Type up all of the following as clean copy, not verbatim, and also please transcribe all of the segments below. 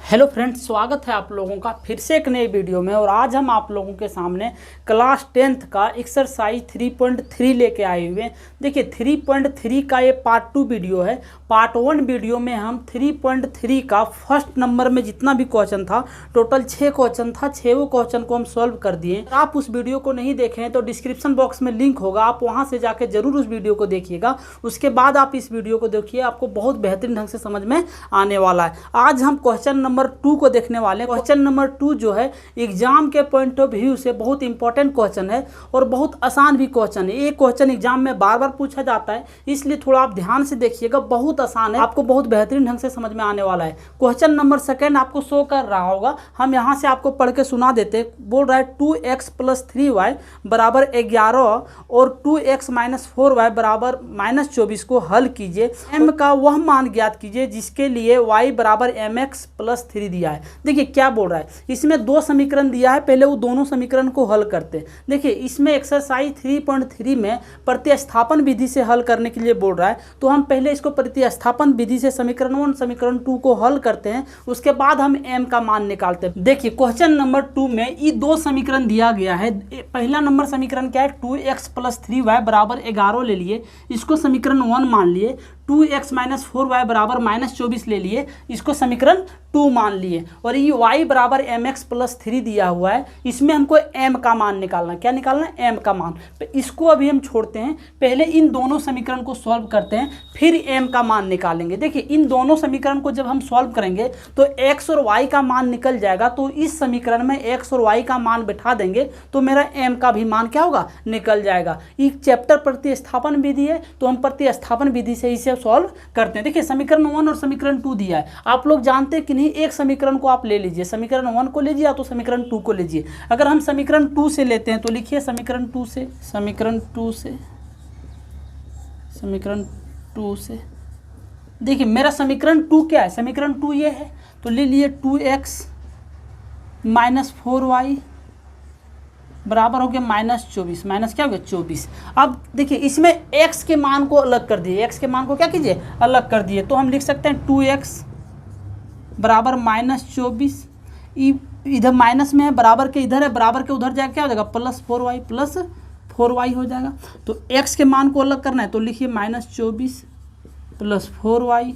Hello friends, स्वागत है आप लोगों का फिर से एक नई वीडियो में। और आज हम आप लोगों के सामने क्लास 10th का एक्सरसाइज 3.3 लेके आए हुए हैं। देखिए 3.3 का ये पार्ट 2 वीडियो है। पार्ट 1 वीडियो में हम 3.3 का फर्स्ट नंबर में जितना भी क्वेश्चन था, टोटल 6 क्वेश्चन था, 6 क्वेश्चन को हम सॉल्व कर दिए। आप उस वीडियो को नहीं देखे हैं तो डिस्क्रिप्शन बॉक्स में लिंक होगा, आप वहाँ से जाके जरूर उस वीडियो को देखिएगा। उसके बाद आप इस वीडियो को देखिए, आपको बहुत बेहतरीन ढंग से समझ में आने वाला है। आज हम क्वेश्चन नंबर 2 को देखने वाले हैं। क्वेश्चन नंबर 2 जो है एग्जाम के पॉइंट ऑफ व्यू से बहुत इंपॉर्टेंट क्वेश्चन है और बहुत आसान भी क्वेश्चन है। ये क्वेश्चन एग्जाम में बार बार पूछा जाता है, इसलिए थोड़ा आप ध्यान से देखिएगा। बहुत आसान है, आपको बहुत बेहतरीन ढंग से समझ में आने वाला है। क्वेश्चन नंबर 2 आपको शो कर रहा होगा, हम यहाँ से आपको पढ़ के सुना देते। बोल रहा है 2x + 3y बराबर 11 और 2x - 4y बराबर -24 को हल कीजिए। m का वह मान ज्ञात कीजिए जिसके लिए y बराबर mx + 3 दिया है। देखिए क्या बोल रहा है, इसमें 2 समीकरण दिया है, पहले वो दोनों समीकरण को हल करते हैं। देखिए इसमें एक्सरसाइज 3.3 में प्रतिस्थापन विधि से हल करने के लिए बोल रहा है, तो हम पहले इसको प्रतिस्थापन विधि से समीकरण 1 समीकरण 2 को हल करते हैं, उसके बाद हम m का मान निकालते हैं। देखिए क्वेश्चन नंबर 2 में ये 2 समीकरण दिया गया है। पहला नंबर समीकरण क्या है, 2x + 3y बराबर 11 ले लिए, इसको समीकरण 1 मान लिए। 2x - 4y बराबर -24 ले लिए, इसको समीकरण 2 मान लिए। और ये y बराबर mx + 3 दिया हुआ है, इसमें हमको m का मान निकालना है। क्या निकालना है? m का मान। तो इसको अभी हम छोड़ते हैं, पहले इन दोनों समीकरण को सॉल्व करते हैं, फिर m का मान निकालेंगे। देखिए इन दोनों समीकरण को जब हम सॉल्व करेंगे तो x और y का मान निकल जाएगा, तो इस समीकरण में x और y का मान बिठा देंगे तो मेरा m का भी मान क्या होगा? निकल जाएगा। ये चैप्टर प्रतिस्थापन विधि है, तो हम प्रतिस्थापन विधि से इसे सॉल्व करते हैं। देखिए समीकरण 1 और समीकरण 2 दिया है, आप लोग जानते हैं कि नहीं, एक समीकरण को आप ले लीजिए, समीकरण 1 को लीजिए या तो समीकरण 2 को लीजिए। अगर हम समीकरण 2 से लेते हैं तो लिखिए समीकरण 2 से, समीकरण 2 से, समीकरण 2 से। देखिए मेरा समीकरण 2 क्या है, समीकरण 2 ये है, तो ले लिए 2x - 4y बराबर हो गया -24, माइनस क्या हो गया 24। अब देखिए इसमें x के मान को अलग कर दिए, x के मान को क्या कीजिए? अलग कर दिए, तो हम लिख सकते हैं 2x बराबर -24। इधर माइनस में है, बराबर के इधर है, बराबर के उधर जाएगा, क्या हो जाएगा? +4y हो जाएगा। तो x के मान को अलग करना है, तो लिखिए -24 + 4y।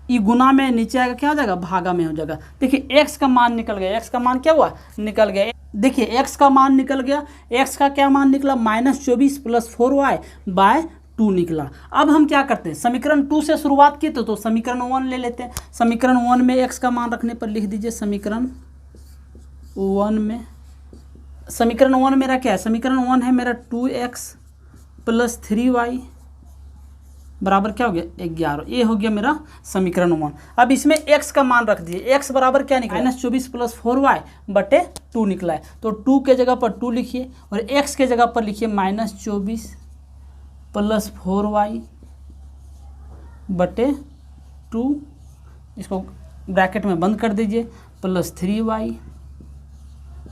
ये गुना में नीचे आएगा, क्या हो जाएगा? भागा में हो जाएगा। देखिए x का मान निकल गया, x का मान क्या हुआ? निकल गया। देखिए x का मान निकल गया, x का क्या मान निकला? -24 + 4y / 2 निकला। अब हम क्या करते हैं, समीकरण 2 से शुरुआत की तो समीकरण 1 ले लेते हैं। समीकरण 1 में x का मान रखने पर लिख दीजिए समीकरण 1 में, समीकरण 1 मेरा क्या है? समीकरण 1 है मेरा 2x + 3y बराबर क्या हो गया? 11। ये हो गया मेरा समीकरण 1। अब इसमें x का मान रख दिए, x बराबर क्या निकला? -24 + 4y / 2 निकला है, तो 2 के जगह पर 2 लिखिए और x के जगह पर लिखिए -24 + 4y / 2, इसको ब्रैकेट में बंद कर दीजिए, +3y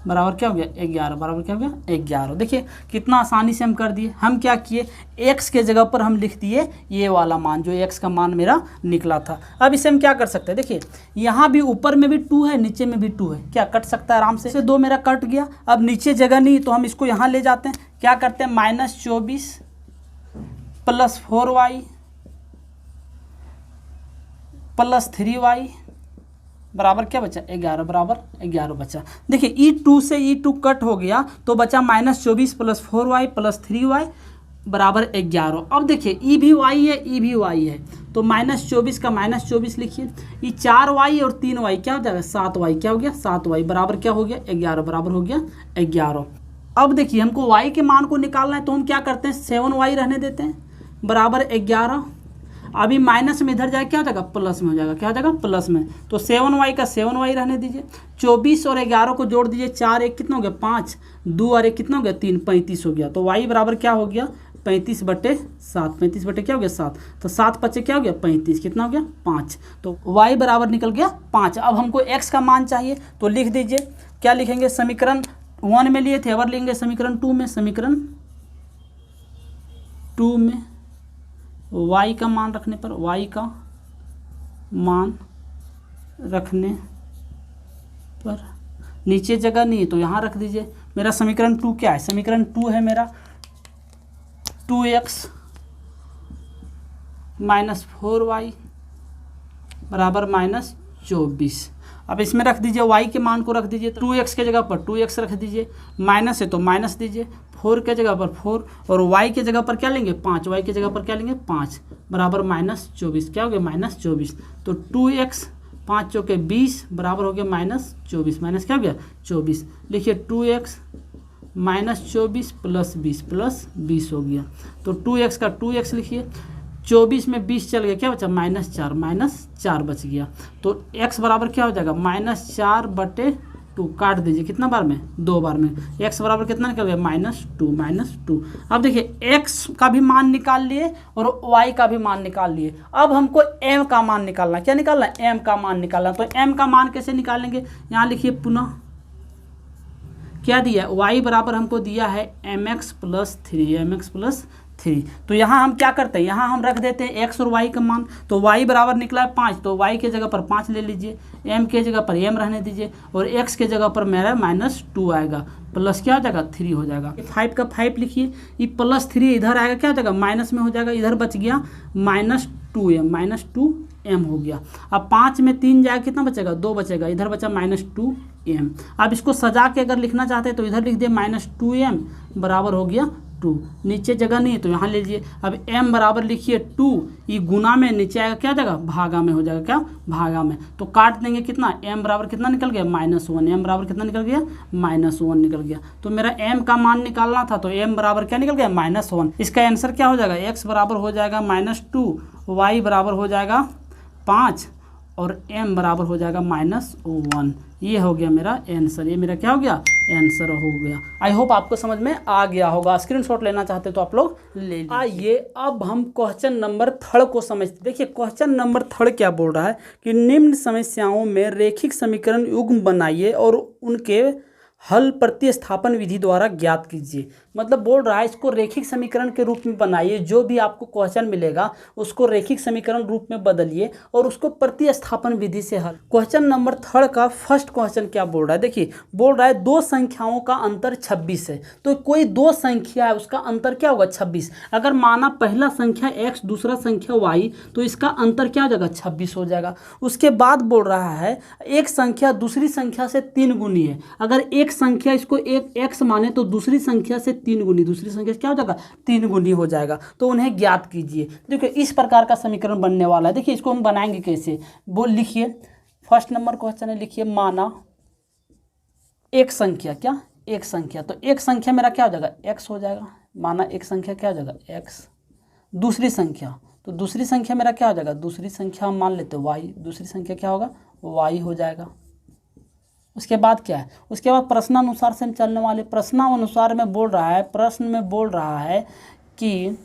बराबर क्या हो गया? 11। बराबर क्या हो गया? 11। देखिए कितना आसानी से हम कर दिए। हम क्या किए, x के जगह पर हम लिख दिए ये वाला मान, जो x का मान मेरा निकला था। अब इसे हम क्या कर सकते हैं, देखिए यहाँ भी ऊपर में भी 2 है, नीचे में भी 2 है, क्या कट सकता है आराम से। 2 मेरा कट गया। अब नीचे जगह नहीं, तो हम इसको यहाँ ले जाते हैं। क्या करते हैं, -24 + 4y + 3y बराबर क्या बचा? 11। बराबर 11 बचा। देखिए E2 से E2 कट हो गया, तो बचा -24 + 4y + 3y बराबर 11। अब देखिए E भी y है, E भी y है, तो -24 का -24 लिखिए। ये 4y और 3y क्या हो जाएगा? 7y। क्या हो गया? 7y बराबर क्या हो गया? 11। बराबर हो गया 11। अब देखिए हमको y के मान को निकालना है, तो हम क्या करते हैं, 7y रहने देते हैं बराबर 11। अभी माइनस में इधर जाए, क्या हो जाएगा? प्लस में हो जाएगा। क्या हो जाएगा? प्लस में। तो 7y का 7y रहने दीजिए। 24 और 11 को जोड़ दीजिए, 4 1 कितना हो गया? 5, 2 और 1 कितना हो गया? 3, 35 हो गया। तो y बराबर क्या हो गया? 35/7। 35 बटे क्या हो गया? 7। तो 7 × 5 क्या हो गया? 35। कितना हो गया? 5। तो y बराबर निकल गया 5। अब हमको x का मान चाहिए, तो लिख दीजिए। क्या लिखेंगे, समीकरण 1 में लिए थे, अब लेंगे समीकरण 2 में। समीकरण 2 में y का मान रखने पर y का मान रखने पर, नीचे जगह नहीं है तो यहाँ रख दीजिए। मेरा समीकरण 2 क्या है? समीकरण 2 है मेरा 2x माइनस 4y बराबर माइनस 24। अब इसमें रख दीजिए y के मान को रख दीजिए, तो 2x के जगह पर 2x रख दीजिए, माइनस है तो माइनस दीजिए, 4 के जगह पर 4 और y के जगह पर क्या लेंगे 5, y के जगह पर क्या लेंगे 5 बराबर माइनस 24। क्या हो गया माइनस 24। तो 2x 5 चौके 20 बराबर हो गया माइनस 24, माइनस क्या हो गया 24। लिखिए 2x माइनस 24 प्लस 20 हो गया। तो 2x का 2x लिखिए, 24 में 20 चल गया, क्या बचा -4 बच गया। तो x बराबर क्या हो जाएगा -4/2, काट दीजिए कितना बार में 2 बार में, x बराबर कितना निकल गया -2। अब देखिए x का भी मान निकाल लिए और y का भी मान निकाल लिए। अब हमको m का मान निकालना, क्या निकालना है m का मान निकालना। तो m का मान कैसे निकालेंगे, यहाँ लिखिए पुनः क्या दिया है, y बराबर हमको दिया है mx प्लस 3। तो यहाँ हम क्या करते हैं, यहाँ हम रख देते हैं x और y का मान। तो y बराबर निकला है 5, तो y के जगह पर 5 ले लीजिए, m के जगह पर m रहने दीजिए और x के जगह पर मेरा -2 आएगा, प्लस क्या हो जाएगा 3 हो जाएगा। 5 का 5 लिखिए, ये +3 इधर आएगा, क्या हो जाएगा माइनस में हो जाएगा, इधर बच गया -2m हो गया। अब 5 में 3 जाएगा, कितना बचेगा 2 बचेगा, इधर बचा -2m। अब इसको सजा के अगर लिखना चाहते हैं तो इधर लिख दिए -2m बराबर हो गया 2, नीचे जगह नहीं है तो यहाँ ले लीजिए। अब m बराबर लिखिए 2, ये गुना में नीचे आएगा क्या जाएगा भागा में हो जाएगा, क्या भागा में। तो काट देंगे कितना, m बराबर कितना निकल गया -1, m बराबर कितना निकल गया -1 निकल गया। तो मेरा m का मान निकालना था, तो m बराबर क्या निकल गया -1। इसका आंसर क्या हो जाएगा, x बराबर हो जाएगा -2, y बराबर हो जाएगा 5 और m बराबर हो जाएगा -1। ये हो गया मेरा आंसर, ये मेरा क्या हो गया आंसर हो गया। आई होप आपको समझ में आ गया होगा। स्क्रीनशॉट लेना चाहते तो आप लोग ले लीजिए। आइए अब हम क्वेश्चन नंबर 3 को समझते। देखिए क्वेश्चन नंबर 3 क्या बोल रहा है कि निम्न समस्याओं में रेखिक समीकरण युग्म बनाइए और उनके हल प्रतिस्थापन विधि द्वारा ज्ञात कीजिए। मतलब बोल रहा है इसको रेखिक समीकरण के रूप में बनाइए, जो भी आपको क्वेश्चन मिलेगा उसको रेखिक समीकरण रूप में बदलिए और उसको प्रतिस्थापन विधि से हल। क्वेश्चन नंबर 3 का फर्स्ट क्वेश्चन क्या बोल रहा है, देखिए बोल रहा है दो संख्याओं का अंतर 26 है। तो कोई दो संख्या है उसका अंतर क्या होगा 26। अगर माना पहला संख्या x दूसरा संख्या y, तो इसका अंतर क्या हो जाएगा 26 हो जाएगा। उसके बाद बोल रहा है एक संख्या दूसरी संख्या से 3 गुनी है। अगर एक संख्या इसको एक x माने तो दूसरी संख्या से 3 गुनी, दूसरी संख्या क्या हो जाएगा 3 गुनी हो जाएगा। तो उन्हें ज्ञात कीजिए। देखिए इस प्रकार का समीकरण बनने वाला है। देखिए इसको हम बनाएंगे कैसे, वो लिखिए। फर्स्ट नंबर क्वेश्चन है, लिखिए माना एक संख्या, क्या एक संख्या, तो एक संख्या मेरा क्या हो जाएगा x हो जाएगा। माना एक संख्या क्या हो जाएगा x, दूसरी संख्या, तो दूसरी संख्या मेरा क्या हो जाएगा, दूसरी संख्या हम मान लेते हैं y, दूसरी संख्या क्या होगा y हो जाएगा। उसके बाद क्या है, उसके बाद प्रश्नानुसार से हम चलने वाले। प्रश्नानुसार में बोल रहा है, प्रश्न में बोल रहा है कि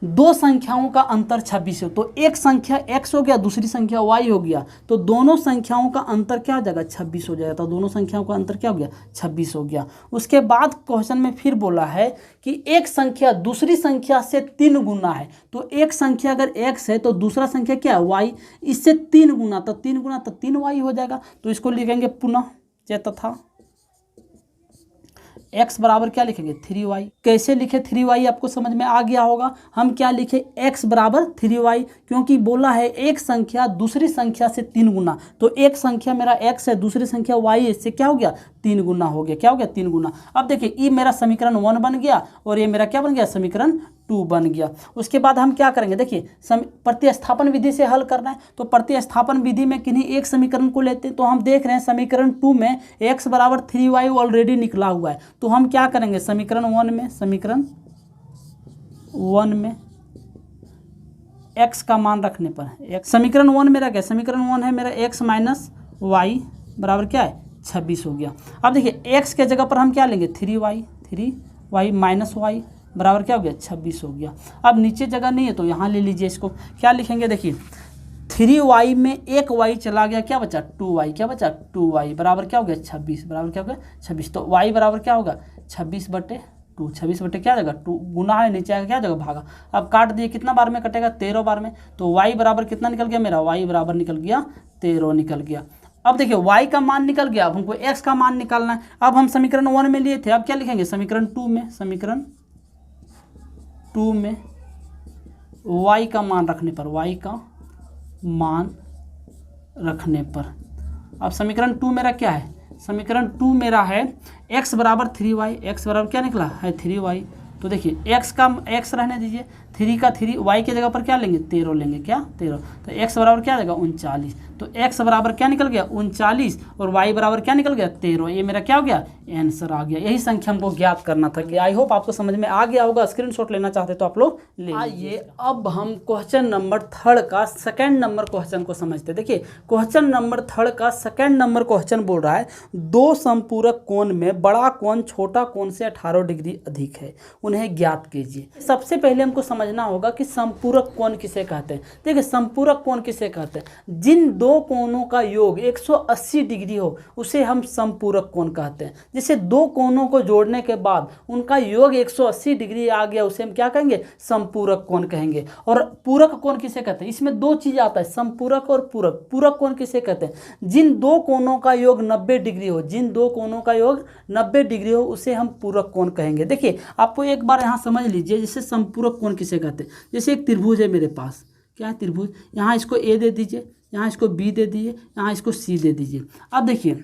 दो संख्याओं का अंतर 26 हो। तो एक संख्या x हो गया, दूसरी संख्या y हो गया, तो दोनों संख्याओं का अंतर क्या हो जाएगा 26 हो जाएगा। तो दोनों संख्याओं का अंतर क्या हो गया 26 हो गया। उसके बाद क्वेश्चन में फिर बोला है कि एक संख्या दूसरी संख्या से 3 गुना है। तो एक संख्या अगर x है तो दूसरा संख्या क्या है y, इससे 3 गुना, तो 3 गुना तो 3y हो जाएगा। तो इसको लिखेंगे पुनः तथा x बराबर क्या लिखेंगे 3y। कैसे लिखे 3y आपको समझ में आ गया होगा। हम क्या लिखे x बराबर 3y, क्योंकि बोला है एक संख्या दूसरी संख्या से 3 गुना। तो एक संख्या मेरा x है, दूसरी संख्या y है, इससे क्या हो गया 3 गुना हो गया। क्या हो गया 3 गुना। अब देखिए ये मेरा समीकरण 1 बन गया और ये मेरा क्या बन गया समीकरण 2 बन गया। उसके बाद हम क्या करेंगे, देखिए प्रतिस्थापन विधि से हल करना है। तो प्रतिस्थापन विधि में किन्हीं एक समीकरण को लेते हैं। तो हम देख रहे हैं समीकरण 2 में x बराबर 3y ऑलरेडी निकला हुआ है। तो हम क्या करेंगे समीकरण 1 में x का मान रखने पर समीकरण 1 मेरा क्या, समीकरण 1 है मेरा x माइनस y बराबर क्या है 26 हो गया। अब देखिए x के जगह पर हम क्या लेंगे 3y माइनस y बराबर क्या हो गया 26 हो गया। अब नीचे जगह नहीं है तो यहाँ ले लीजिए। इसको क्या लिखेंगे, देखिए 3y में एक y चला गया, क्या बचा 2y, क्या बचा 2y बराबर क्या हो गया 26, बराबर क्या हो गया 26। तो y बराबर क्या होगा 26/2, 26 क्या जाएगा 2 गुना है, नीचे आएगा क्या जाएगा भागा। अब काट दिए, कितना बार में कटेगा 13 बार में। तो y बराबर कितना निकल गया मेरा, y बराबर निकल गया 13 निकल गया। अब देखिए y का मान निकल गया, अब हमको x का मान निकालना है। अब हम समीकरण 1 में लिए थे, अब क्या लिखेंगे समीकरण 2 में, समीकरण 2 में y का मान रखने पर, y का मान रखने पर, अब समीकरण 2 मेरा क्या है, समीकरण 2 मेरा है x बराबर 3y, x बराबर क्या निकला है 3y। तो देखिए x का x रहने दीजिए, 3 का 3, y की जगह पर क्या लेंगे 13 लेंगे, क्या 13, तो x बराबर क्या आएगा 39। तो x बराबर क्या निकल गया 39 और y बराबर क्या निकल गया 13। ये मेरा क्या हो गया आंसर आ गया। यही संख्या हमको ज्ञात करना था। कि आई होप आपको समझ में आ गया होगा। स्क्रीनशॉट लेना चाहते तो आप लोग ले। आइए अब हम क्वेश्चन नंबर 3 का सेकंड नंबर क्वेश्चन को समझते। देखिए क्वेश्चन नंबर 3 का सेकंड नंबर क्वेश्चन बोल रहा है दो समपूरक कोण में बड़ा कोण छोटा कोण से 18 डिग्री अधिक है, उन्हें ज्ञात कीजिए। सबसे पहले हमको समझना होगा कि समपूरक कोण किसे कहते हैं। देखिए समपूरक कोण किसे कहते हैं, जिन दो कोणों का योग 180 डिग्री हो उसे हम समपूरक कोण कहते हैं। जैसे दो कोणों को जोड़ने के बाद उनका योग 180 डिग्री आ गया, उसे हम क्या कहेंगे समपूरक कोण कहेंगे। और पूरक कोण किसे कहते हैं, इसमें दो चीज आता है समपूरक और पूरक। पूरक कोण किसे कहते हैं, जिन दो कोणों का योग 90 डिग्री हो, जिन दो कोणों का योग 90 डिग्री हो उसे हम पूरक कोण कहेंगे। देखिए आपको एक बार यहाँ समझ लीजिए, जैसे समपूरक कोण किसे कहते हैं। जैसे एक त्रिभुज है मेरे पास, क्या है त्रिभुज, यहाँ इसको ए दे दीजिए, यहाँ इसको बी दे दीजिए, यहाँ इसको सी दे दीजिए। अब देखिए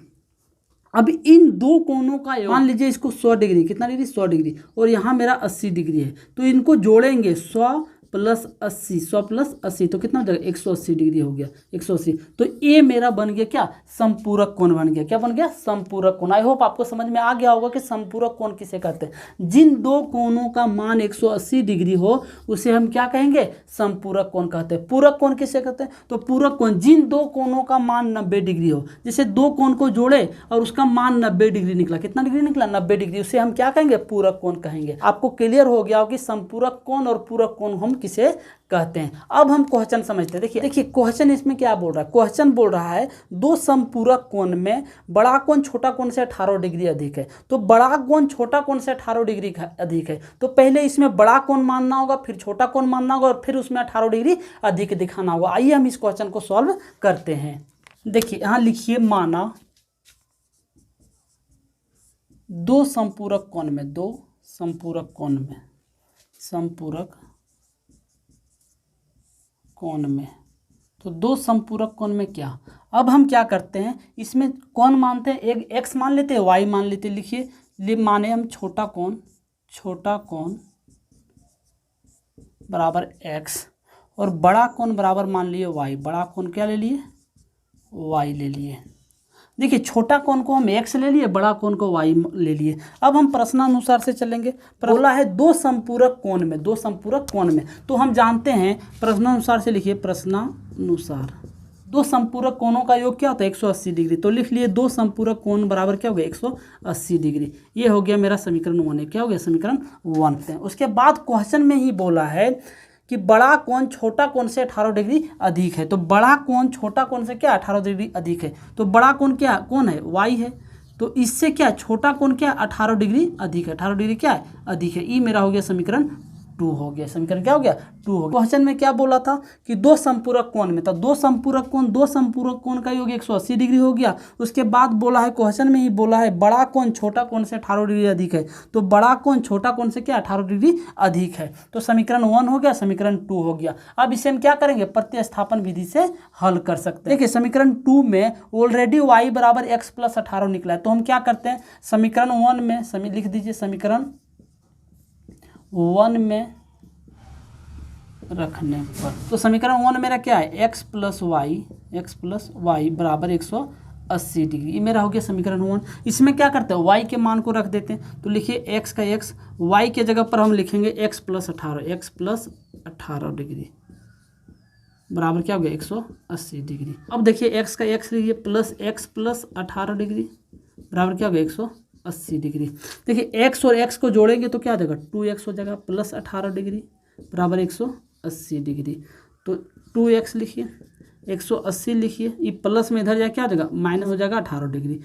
अब इन दो कोणों का मान लीजिए इसको 100 डिग्री, कितना डिग्री 100 डिग्री, और यहाँ मेरा 80 डिग्री है, तो इनको जोड़ेंगे 100 प्लस 80, 100 प्लस 80 तो कितना हो जाएगा 180 डिग्री हो गया 180। तो ये मेरा बन गया क्या समपूरक कोण बन गया। क्या बन गया समपूरक कोण। आई होप आपको समझ में आ गया होगा कि समपूरक कोण किसे कहते हैं। जिन दो कोणों का मान 180 डिग्री हो उसे हम क्या कहेंगे समपूरक कोण कहते हैं। पूरक कोण किसे कहते हैं, तो पूरक कोण जिन दो कोणों का मान 90 डिग्री हो। जैसे दो कोण को जोड़े और उसका मान 90 डिग्री निकला, कितना डिग्री निकला 90 डिग्री, उसे हम क्या कहेंगे पूरक कोण कहेंगे। आपको क्लियर हो गया हो कि समपूरक कोण और पूरक कोण हम किसे कहते हैं। अब हम क्वेश्चन समझते हैं। देखिए क्वेश्चन इसमें क्या बोल रहा है, क्वेश्चन बोल रहा है दो समपूरक कोण में बड़ा कोण छोटा कोण से 18 डिग्री अधिक है। तो बड़ा कोण छोटा कोण से 18 डिग्री अधिक है, तो पहले इसमें बड़ा कोण मानना होगा, फिर छोटा कोण मानना होगा और फिर उसमें 18 डिग्री अधिक दिखाना होगा। आइए हम इस क्वेश्चन को सॉल्व करते हैं। देखिए यहां लिखिए, माना दो समपूरक कोण में, दो समपूरक कोण में, समपूरक कोण में, तो दो समपूरक कोण में क्या, अब हम क्या करते हैं इसमें कौन मानते हैं, एक x मान लेते हैं y मान लेते हैं। लिखिए माने हम छोटा कोण बराबर x और बड़ा कोण बराबर मान लिए y। बड़ा कोण क्या ले लिए y ले लिए। देखिए छोटा कोण को हम x ले लिए, बड़ा कोण को y ले लिए। अब हम प्रश्नानुसार से चलेंगे। बोला है दो समपूरक कोण में, दो समपूरक कोण में, तो हम जानते हैं प्रश्नानुसार से लिखिए, प्रश्नानुसार दो समपूरक कोणों का योग क्या होता है 180 डिग्री। तो लिख लिए दो समपूरक कोण बराबर क्या हो गया 180 डिग्री। ये हो गया मेरा समीकरण 1 है। क्या हो गया समीकरण 1 है। उसके बाद क्वेश्चन में ही बोला है कि बड़ा कोण छोटा कोण से 18 डिग्री अधिक है। तो बड़ा कोण छोटा कोण से क्या 18 डिग्री अधिक है। तो बड़ा कोण क्या कौन है y है, तो इससे क्या छोटा कोण क्या 18 डिग्री अधिक है। 18 डिग्री क्या है अधिक है। ये मेरा हो गया समीकरण 2 हो गया। समीकरण क्या हो गया 2 हो गया। क्वेश्चन में क्या बोला था कि दो समपूरक कोण में, तो दो समपूरक कोण का योग 180 डिग्री हो गया। उसके बाद बोला है क्वेश्चन में ही बोला है बड़ा कोण छोटा कोण से 18 डिग्री अधिक है। तो बड़ा कोण छोटा कोण से क्या 18 डिग्री अधिक है। तो समीकरण 1 हो गया, समीकरण 2 हो गया। अब इसे हम क्या करेंगे प्रतिस्थापन विधि से हल कर सकते हैं। देखिए समीकरण 2 में ऑलरेडी y बराबर x प्लस 18 निकला है। तो हम क्या करते हैं समीकरण 1 में लिख दीजिए, समीकरण 1 में रखने पर, तो समीकरण 1 मेरा क्या है x प्लस वाई बराबर 180 डिग्री। ये मेरा हो गया समीकरण 1। इसमें क्या करते हैं y के मान को रख देते हैं। तो लिखिए x का x, y के जगह पर हम लिखेंगे x प्लस 18 डिग्री बराबर क्या हो गया 180 डिग्री। अब देखिए x का x लिखिए प्लस x प्लस 18 डिग्री बराबर क्या हो गया 180 डिग्री। देखिए x और x को जोड़ेंगे तो क्या हो जाएगा 2x हो जाएगा प्लस 18 डिग्री बराबर 180 डिग्री। तो 2x लिखिए, 180 लिखिए, ये प्लस में इधर जाए क्या हो जाएगा माइनस हो जाएगा 18 डिग्री।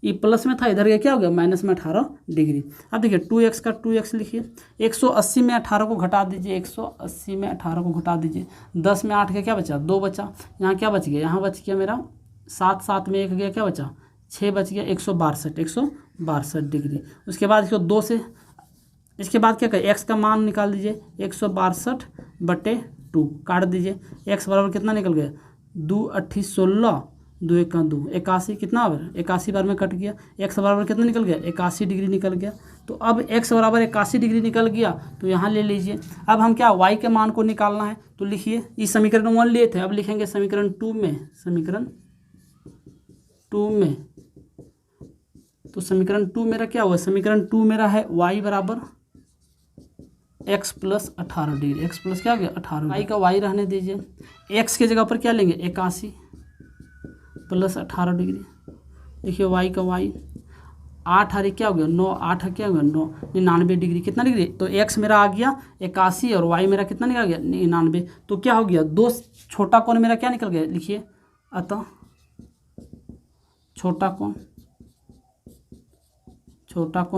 ये प्लस में था, इधर गया क्या हो गया माइनस में 18 डिग्री। अब देखिए 2x का 2x लिखिए, 180 में 18 को घटा दीजिए, 180 में 18 को घटा दीजिए, 10 में 8 का क्या बचा 2 बचा। यहाँ क्या बच गया, यहाँ बच गया मेरा 7 7 में 1 गया, क्या बचा 6 बच गया, 162 डिग्री। उसके बाद इसको 2 से, इसके बाद क्या करें, एक्स का मान निकाल दीजिए, 162/2 काट दीजिए। एक्स बराबर कितना निकल गया, 2 8 16, 2 1 2, 81, कितना बार 81 बार में कट गया। एक्स बराबर कितना निकल गया, 81 डिग्री निकल गया। तो अब एक्स बराबर 81 डिग्री निकल गया, तो यहाँ ले लीजिए। अब हम क्या वाई के मान को निकालना है, तो लिखिए, इस समीकरण 1 लिए थे, अब लिखेंगे समीकरण 2 में, समीकरण 2 में। तो समीकरण 2 मेरा क्या हुआ, समीकरण 2 मेरा है वाई बराबर x plus 18 degree, x plus क्या हो गया 18, वाई का वाई रहने दीजिए। एक्स के जगह पर क्या लेंगे, 81 प्लस 18 डिग्री। देखिए वाई का वाई, 8 हरी क्या हो गया 9, 8 क्या हो गया 9, 99 डिग्री। कितना डिग्री, तो एक्स मेरा आ गया 81 और वाई मेरा कितना निकल गया 99। तो क्या हो गया, 2 छोटा कोण मेरा क्या निकल गया, लिखिए, अतः छोटा कोण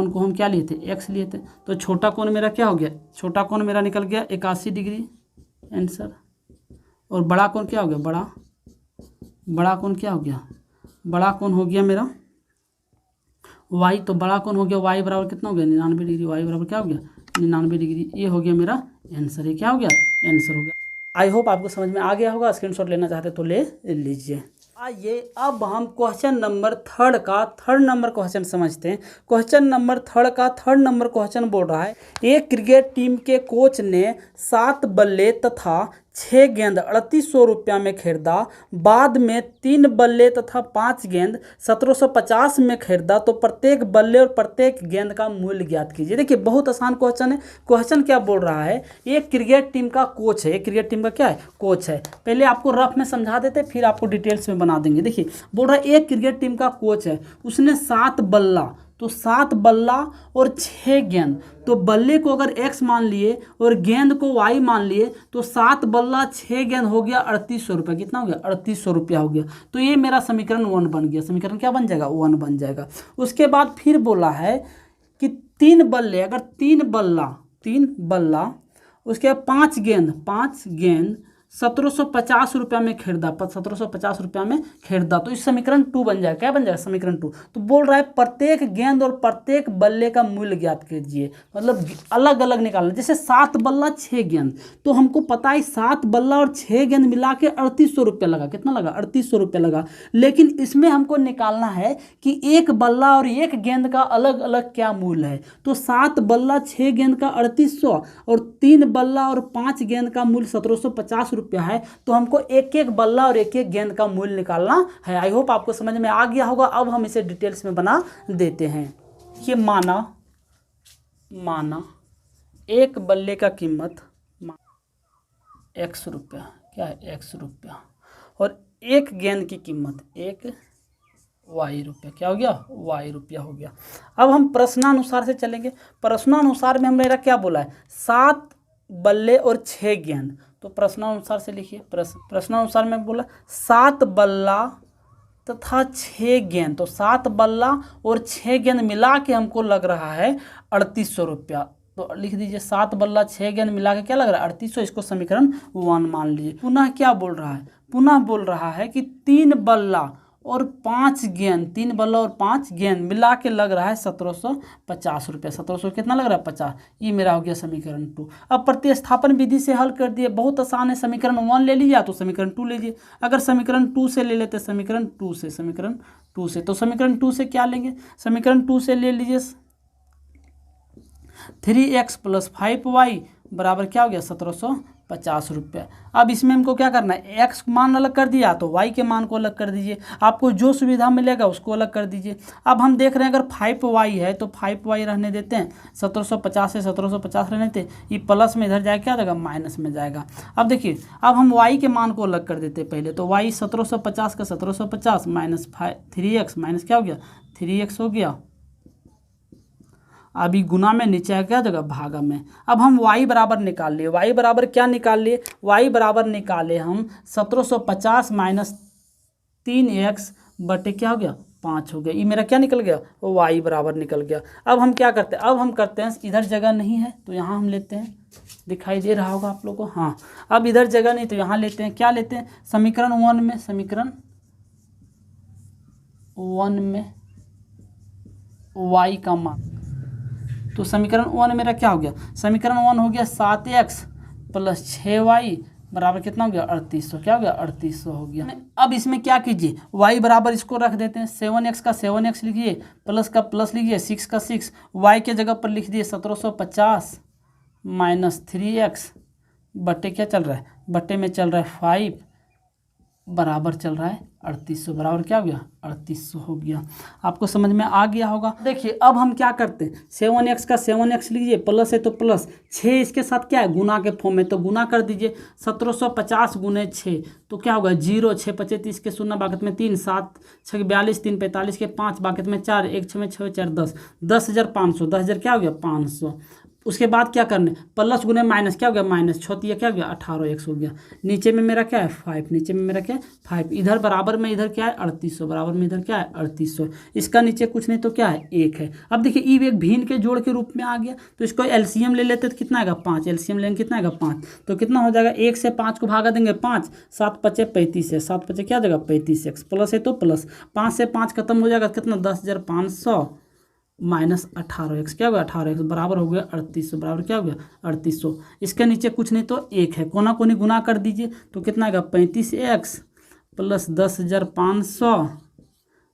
को हम क्या लिए थे, एक्स लिए थे। तो छोटा कोण मेरा क्या हो गया, छोटा कोण मेरा निकल गया 81 डिग्री आंसर। और बड़ा कोण क्या हो गया, बड़ा कोण क्या हो गया, बड़ा कोण हो गया मेरा वाई। तो बड़ा कोण हो गया वाई बराबर कितना हो गया 99 डिग्री, वाई बराबर क्या हो गया 99 डिग्री। ये हो गया मेरा आंसर, ये क्या हो गया आंसर हो गया। आई होप आपको समझ में आ गया होगा। स्क्रीनशॉट लेना चाहते तो ले लीजिए। आइए अब हम क्वेश्चन नंबर 3 का 3rd नंबर क्वेश्चन समझते हैं। क्वेश्चन नंबर 3 का 3rd नंबर क्वेश्चन बोल रहा है, एक क्रिकेट टीम के कोच ने 7 बल्ले तथा 6 गेंद 3800 रुपया में खरीदा, बाद में 3 बल्ले तथा 5 गेंद 1750 में खरीदा, तो प्रत्येक बल्ले और प्रत्येक गेंद का मूल्य ज्ञात कीजिए। देखिए बहुत आसान क्वेश्चन है। क्वेश्चन क्या बोल रहा है, एक क्रिकेट टीम का कोच है, एक क्रिकेट टीम का क्या है, कोच है। पहले आपको रफ में समझा देते, फिर आपको डिटेल्स में बना देंगे। देखिए बोल रहा है एक क्रिकेट टीम का कोच है, उसने 7 बल्ला, तो 7 बल्ला और 6 गेंद, तो बल्ले को अगर x मान लिए और गेंद को y मान लिए, तो 7 बल्ला 6 गेंद हो गया 3800 रुपया। कितना हो गया 3800 रुपया हो गया। तो ये मेरा समीकरण 1 बन गया। समीकरण क्या बन जाएगा 1 बन जाएगा। उसके बाद फिर बोला है कि 3 बल्ले, अगर 3 बल्ला उसके बाद 5 गेंद 1750 रुपया में खरीदा, 1750 रुपया में खरीदा, तो इस समीकरण 2 बन जाएगा। क्या बन जाएगा समीकरण 2। तो बोल रहा है प्रत्येक गेंद और प्रत्येक बल्ले का मूल्य ज्ञात कीजिए, मतलब अलग अलग निकालना। जैसे 7 बल्ला 6 गेंद, तो हमको पता है 7 बल्ला और 6 गेंद मिला के 3800 रुपया लगा। कितना लगा 3800 रुपया लगा। लेकिन इसमें हमको निकालना है कि एक बल्ला और एक गेंद का अलग अलग क्या मूल्य है। तो 7 बल्ला 6 गेंद का 3800 और 3 बल्ला और 5 गेंद का मूल्य 1750 रुपया है। तो हमको एक एक बल्ला और एक एक गेंद का मूल्य निकालना है। आई होप आपको समझ में आ गया होगा। अब हम इसे डिटेल्स में बना देते हैं। ये माना एक बल्ले का कीमत x रुपया, क्या है x रुपया, और एक गेंद की कीमत एक y रुपया, क्या हो गया y रुपया हो गया। अब हम प्रश्नानुसार से चलेंगे। प्रश्नानुसार में मेरा क्या बोला है 7 बल्ले और 6 गेंद, तो प्रश्नानुसार से लिखिए। प्रश्नानुसार में बोला 7 बल्ला तथा 6 गेंद, तो 7 बल्ला और 6 गेंद मिला के हमको लग रहा है 3800 रुपया। तो लिख दीजिए 7 बल्ला 6 गेंद मिला के क्या लग रहा है 3800। इसको समीकरण 1 मान लीजिए। पुनः क्या बोल रहा है, पुनः बोल रहा है कि 3 बल्ला और 5 गेंद, 3 बल्ला और 5 गेंद मिला के लग रहा है 1750 रुपया। 1700 कितना लग रहा है 50। ये मेरा हो गया समीकरण 2। अब प्रतिस्थापन विधि से हल कर दिए, बहुत आसान है। समीकरण 1 ले लीजिए तो समीकरण 2 लीजिए। अगर समीकरण 2 से ले लेते, समीकरण 2 से, तो समीकरण 2 से क्या लेंगे, समीकरण 2 से ले लीजिए 3x + 5y बराबर क्या हो गया 1750 रुपया। अब इसमें हमको क्या करना है, x मान अलग कर दिया तो y के मान को अलग कर दीजिए। आपको जो सुविधा मिलेगा उसको अलग कर दीजिए। अब हम देख रहे हैं अगर 5y है तो 5y रहने देते हैं, 1750 से 1750 रहने देते, ये प्लस में इधर जाएगा क्या जाएगा माइनस में जाएगा। अब देखिए अब हम y के मान को अलग कर देते हैं पहले, तो y 1750 का 1750 माइनस 3x माइनस क्या हो गया 3x हो गया। अभी गुना में नीचे है क्या जगह भागा में। अब हम y बराबर निकाल लिए, y बराबर क्या निकाल लिए, y बराबर निकाले हम 1750 माइनस 3x बटे क्या हो गया 5 हो गया। ये मेरा क्या निकल गया y बराबर निकल गया। अब हम क्या करते हैं, अब हम करते हैं इधर जगह नहीं है तो यहाँ हम लेते हैं, दिखाई दे रहा होगा आप लोगों को, हाँ। अब इधर जगह नहीं तो यहाँ लेते हैं, क्या लेते हैं समीकरण 1 में, समीकरण 1 में y का मान, तो समीकरण 1 मेरा क्या हो गया, समीकरण 1 हो गया 7x प्लस 6y बराबर कितना हो गया 3800, क्या हो गया 3800 हो गया। अब इसमें क्या कीजिए, y बराबर इसको रख देते हैं, 7x का 7x लिखिए, प्लस का प्लस लिखिए, 6 का 6, y के जगह पर लिख दिए 1750 माइनस 3x बट्टे क्या चल रहा है, बट्टे में चल रहा है 5 बराबर चल रहा है 3800, बराबर क्या हो गया 3800 हो गया। आपको समझ में आ गया होगा। देखिए अब हम क्या करते हैं, 7x का 7x लीजिए, प्लस है तो प्लस, 6 इसके साथ क्या है गुना के फॉर्म में, तो गुना कर दीजिए, 1750 गुने 6 तो क्या होगा 0, 6 पचे 30 के 0 बाकत में 3, 7 6 42, 3 45 के 5 बाकत में 4, 1 6 में 6 4 10, 10,500, 10,000 क्या हो गया 500। उसके बाद क्या करने, प्लस गुने माइनस क्या हो गया माइनस, छोतिया क्या हो गया 18x हो गया। नीचे में मेरा क्या है 5, नीचे में मेरा क्या है 5, इधर बराबर में इधर क्या है 3800, बराबर में इधर क्या है 3800, इसका नीचे कुछ नहीं तो क्या है 1 है। अब देखिए ई एक भिन्न के जोड़ के रूप में आ गया, तो इसको एलसीएम ले लेते तो कितना आएगा 5, एलसीएम लेंगे कितना आएगा 5, तो कितना हो जाएगा 1 से 5 को भागा देंगे 5, 7 पचे 35 है, 7 पचे क्या हो जाएगा 35x, प्लस है तो प्लस, 5 से 5 खत्म हो जाएगा कितना 10,500 माइनस 18x क्या हो गया 18x बराबर हो गया 3800, बराबर क्या हो गया 3800। इसके नीचे कुछ नहीं तो 1 है, कोना कोनी गुना कर दीजिए तो कितना आएगा 35x प्लस 10,500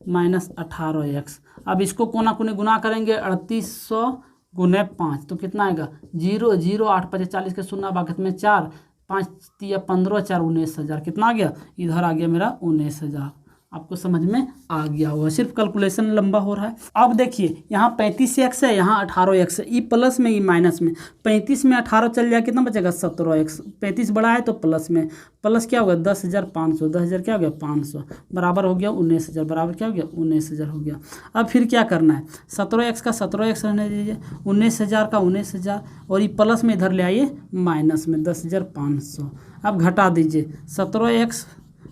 माइनस 18x। अब इसको कोना कोनी गुना करेंगे 3800 गुने 5 तो कितना आएगा 0 0 8 5 40 के 0 बाकत में 4, 5 3 15 4 19,000, कितना आ गया इधर आ गया मेरा 19,000। आपको समझ में आ गया होगा, सिर्फ कैलकुलेशन लंबा हो रहा है। अब देखिए यहाँ 35x है, यहाँ 18x है, ई प्लस में ई माइनस में, 35 में 18 चल जाए कितना बचेगा 17x, 35 बड़ा है तो प्लस में, प्लस क्या होगा 10,500, 10,000 क्या हो गया 500 बराबर हो गया 19,000, बराबर क्या हो गया 19,000 हो गया। अब फिर क्या करना है, 17x का 17x रहने दीजिए, 19,000 का 19,000 और ये प्लस में इधर ले आइए माइनस में 10,500। अब घटा दीजिए 17x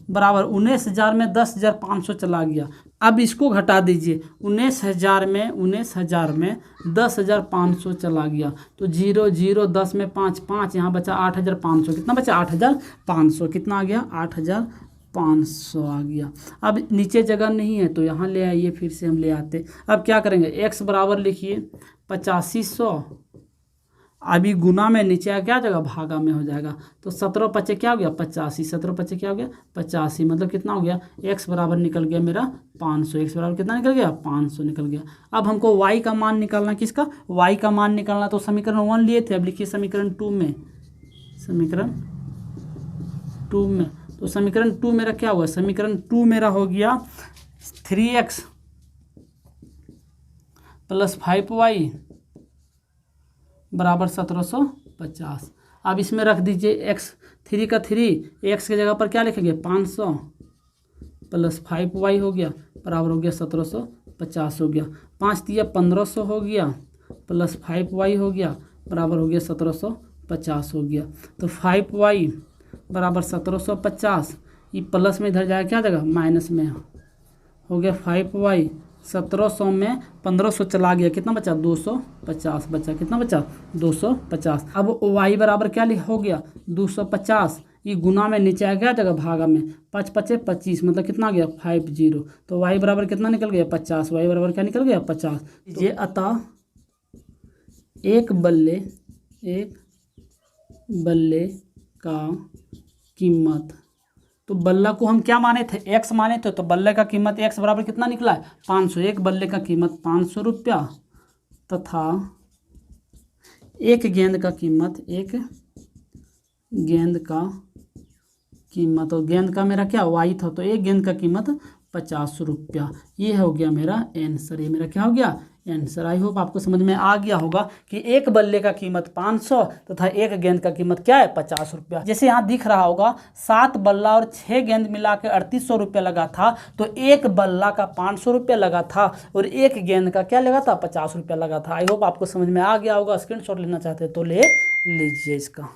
बराबर 19,000 में 10,500 चला गया। अब इसको घटा दीजिए 19,000 में 10,500 चला गया, तो 0 0 10 में 5 5, यहाँ बचा 8,500, कितना बचा 8,500, कितना आ गया 8,500 आ गया। अब नीचे जगह नहीं है तो यहाँ ले आइए, फिर से हम ले आते। अब क्या करेंगे x बराबर लिखिए 8500, अभी गुना में नीचे आ क्या जगह भागा में हो जाएगा, तो 17 पचे क्या हो गया 85, 17 पचे क्या हो गया 85, मतलब कितना हो गया x बराबर निकल गया मेरा 500, x बराबर कितना निकल गया 500 निकल गया। अब हमको y का मान निकालना, किसका y का मान निकालना, तो समीकरण 1 लिए थे, अब लिखिए समीकरण 2 में, समीकरण 2 में, तो समीकरण 2 मेरा क्या हुआ, समीकरण 2 मेरा हो गया 3x प्लस 5y बराबर 1750। अब इसमें रख दीजिए x, 3 का 3, x के जगह पर क्या लिखेंगे 500 प्लस 5y हो गया बराबर हो गया 1750 हो गया, 5 3 1500 हो गया प्लस 5y हो गया बराबर हो गया 1750 हो गया। तो 5y बराबर 1750, ये प्लस में इधर जाएगा क्या जगह माइनस में हो गया 5y, 1700 में 1500 चला गया, कितना बचा 250 बचा, कितना बचा 250। अब y बराबर क्या हो गया 250, ये गुना में नीचे आ गया जगह भागा में, 5 पचे 25, मतलब कितना आ गया 50, तो y बराबर कितना निकल गया 50, y बराबर क्या निकल गया 50। ये अतः एक बल्ले का कीमत, तो बल्ला को हम क्या माने थे x माने थे, तो बल्ले का कीमत x बराबर कितना निकला है 500, एक बल्ले का कीमत 500 रुपया तथा एक गेंद का कीमत और गेंद का मेरा क्या y था, तो एक गेंद का कीमत 50 रुपया। ये हो गया मेरा आंसर, ये मेरा क्या हो गया आंसर। आई होप आपको समझ में आ गया होगा कि एक बल्ले का कीमत 500 तथा एक गेंद का कीमत क्या है 50 रुपया। जैसे यहाँ दिख रहा होगा 7 बल्ला और 6 गेंद मिला के 3800 रुपया लगा था, तो एक बल्ला का 500 रुपया लगा था और एक गेंद का क्या लगा था 50 रुपया लगा था। आई होप आपको समझ में आ गया होगा। स्क्रीनशॉट लेना चाहते हैं तो ले लीजिए इसका।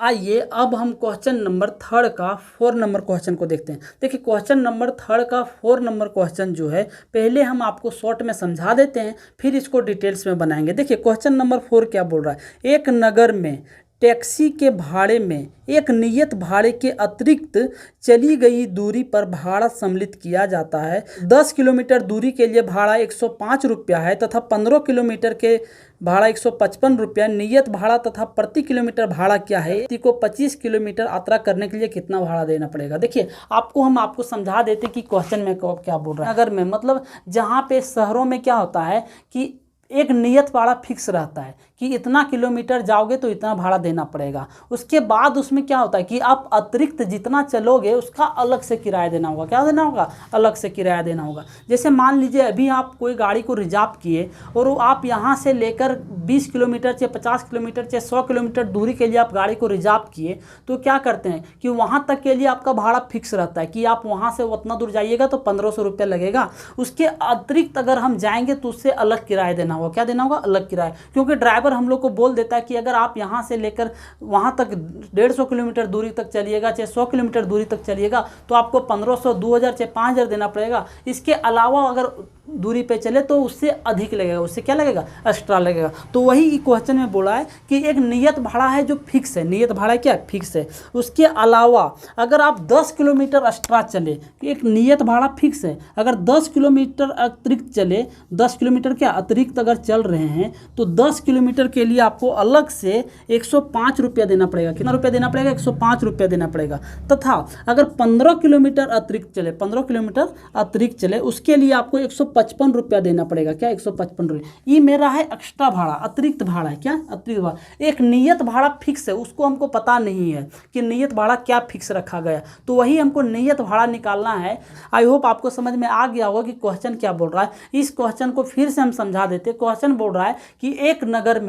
आइए अब हम क्वेश्चन नंबर 3 का 4 नंबर क्वेश्चन को देखते हैं। देखिए क्वेश्चन नंबर 3 का 4 नंबर क्वेश्चन जो है पहले हम आपको शॉर्ट में समझा देते हैं, फिर इसको डिटेल्स में बनाएंगे। देखिए क्वेश्चन नंबर 4 क्या बोल रहा है, एक नगर में टैक्सी के भाड़े में एक नियत भाड़े के अतिरिक्त चली गई दूरी पर भाड़ा सम्मिलित किया जाता है। 10 किलोमीटर दूरी के लिए भाड़ा 105 रुपया है तथा 15 किलोमीटर के भाड़ा 155 रुपया नियत भाड़ा तथा प्रति किलोमीटर भाड़ा क्या है। व्यक्ति को 25 किलोमीटर यात्रा करने के लिए कितना भाड़ा देना पड़ेगा। देखिए आपको समझा देते कि क्वेश्चन में क्या बोल रहा है। नगर में मतलब जहाँ पे शहरों में क्या होता है कि एक नियत भाड़ा फिक्स रहता है कि इतना किलोमीटर जाओगे तो इतना भाड़ा देना पड़ेगा। उसके बाद उसमें क्या होता है कि आप अतिरिक्त जितना चलोगे उसका अलग से किराया देना होगा। क्या देना होगा? अलग से किराया देना होगा। जैसे मान लीजिए अभी आप कोई गाड़ी को रिजर्व किए और वो आप यहाँ से लेकर 20 किलोमीटर चाहे 50 किलोमीटर चाहे 100 किलोमीटर दूरी के लिए आप गाड़ी को रिजर्व किए, तो क्या करते हैं कि वहाँ तक के लिए आपका भाड़ा फिक्स रहता है कि आप वहाँ से उतना दूर जाइएगा तो 1500 रुपये लगेगा। उसके अतिरिक्त अगर हम जाएंगे तो उससे अलग किराया देना होगा। क्या देना होगा? अलग किराया। क्योंकि ड्राइवर हम लोग को बोल देता है कि अगर आप यहाँ से लेकर वहाँ तक 150 किलोमीटर दूरी तक चलिएगा चाहे 100 किलोमीटर दूरी तक चलिएगा तो आपको 1500, 2000 चाहे 5000 देना पड़ेगा। इसके अलावा अगर दूरी पे चले तो उससे अधिक लगेगा, उससे क्या लगेगा? एक्स्ट्रा लगेगा। तो वही क्वेश्चन में बोला है कि एक नियत भाड़ा है जो फिक्स है। नियत भाड़ा क्या है? फिक्स है। उसके अलावा अगर आप 10 किलोमीटर एक्स्ट्रा चले, एक नियत भाड़ा फिक्स है, अगर 10 किलोमीटर अतिरिक्त चले, 10 किलोमीटर क्या अतिरिक्त अगर चल रहे हैं तो 10 किलोमीटर के लिए आपको अलग से 105 रुपया देना पड़ेगा। कितना रुपया देना पड़ेगा? 105 रुपया देना पड़ेगा। तथा अगर 15 किलोमीटर अतिरिक्त चले, 15 किलोमीटर अतिरिक्त चले उसके लिए आपको 155 रुपया देना पड़ेगा। क्या? 155 रुपये। ये मेरा है एक्स्ट्रा भाड़ा, अतिरिक्त भाड़ा है। क्या? अतिरिक्त भाड़ा। एक नियत भाड़ा फिक्स है, उसको हमको पता नहीं है कि नियत भाड़ा क्या फिक्स रखा गया, तो वही हमको नियत भाड़ा निकालना है। आई होप आपको समझ में आ गया होगा कि क्वेश्चन क्या बोल रहा है। इस क्वेश्चन को फिर से हम समझा देते। क्वेश्चन बोल रहा है कि एक नगर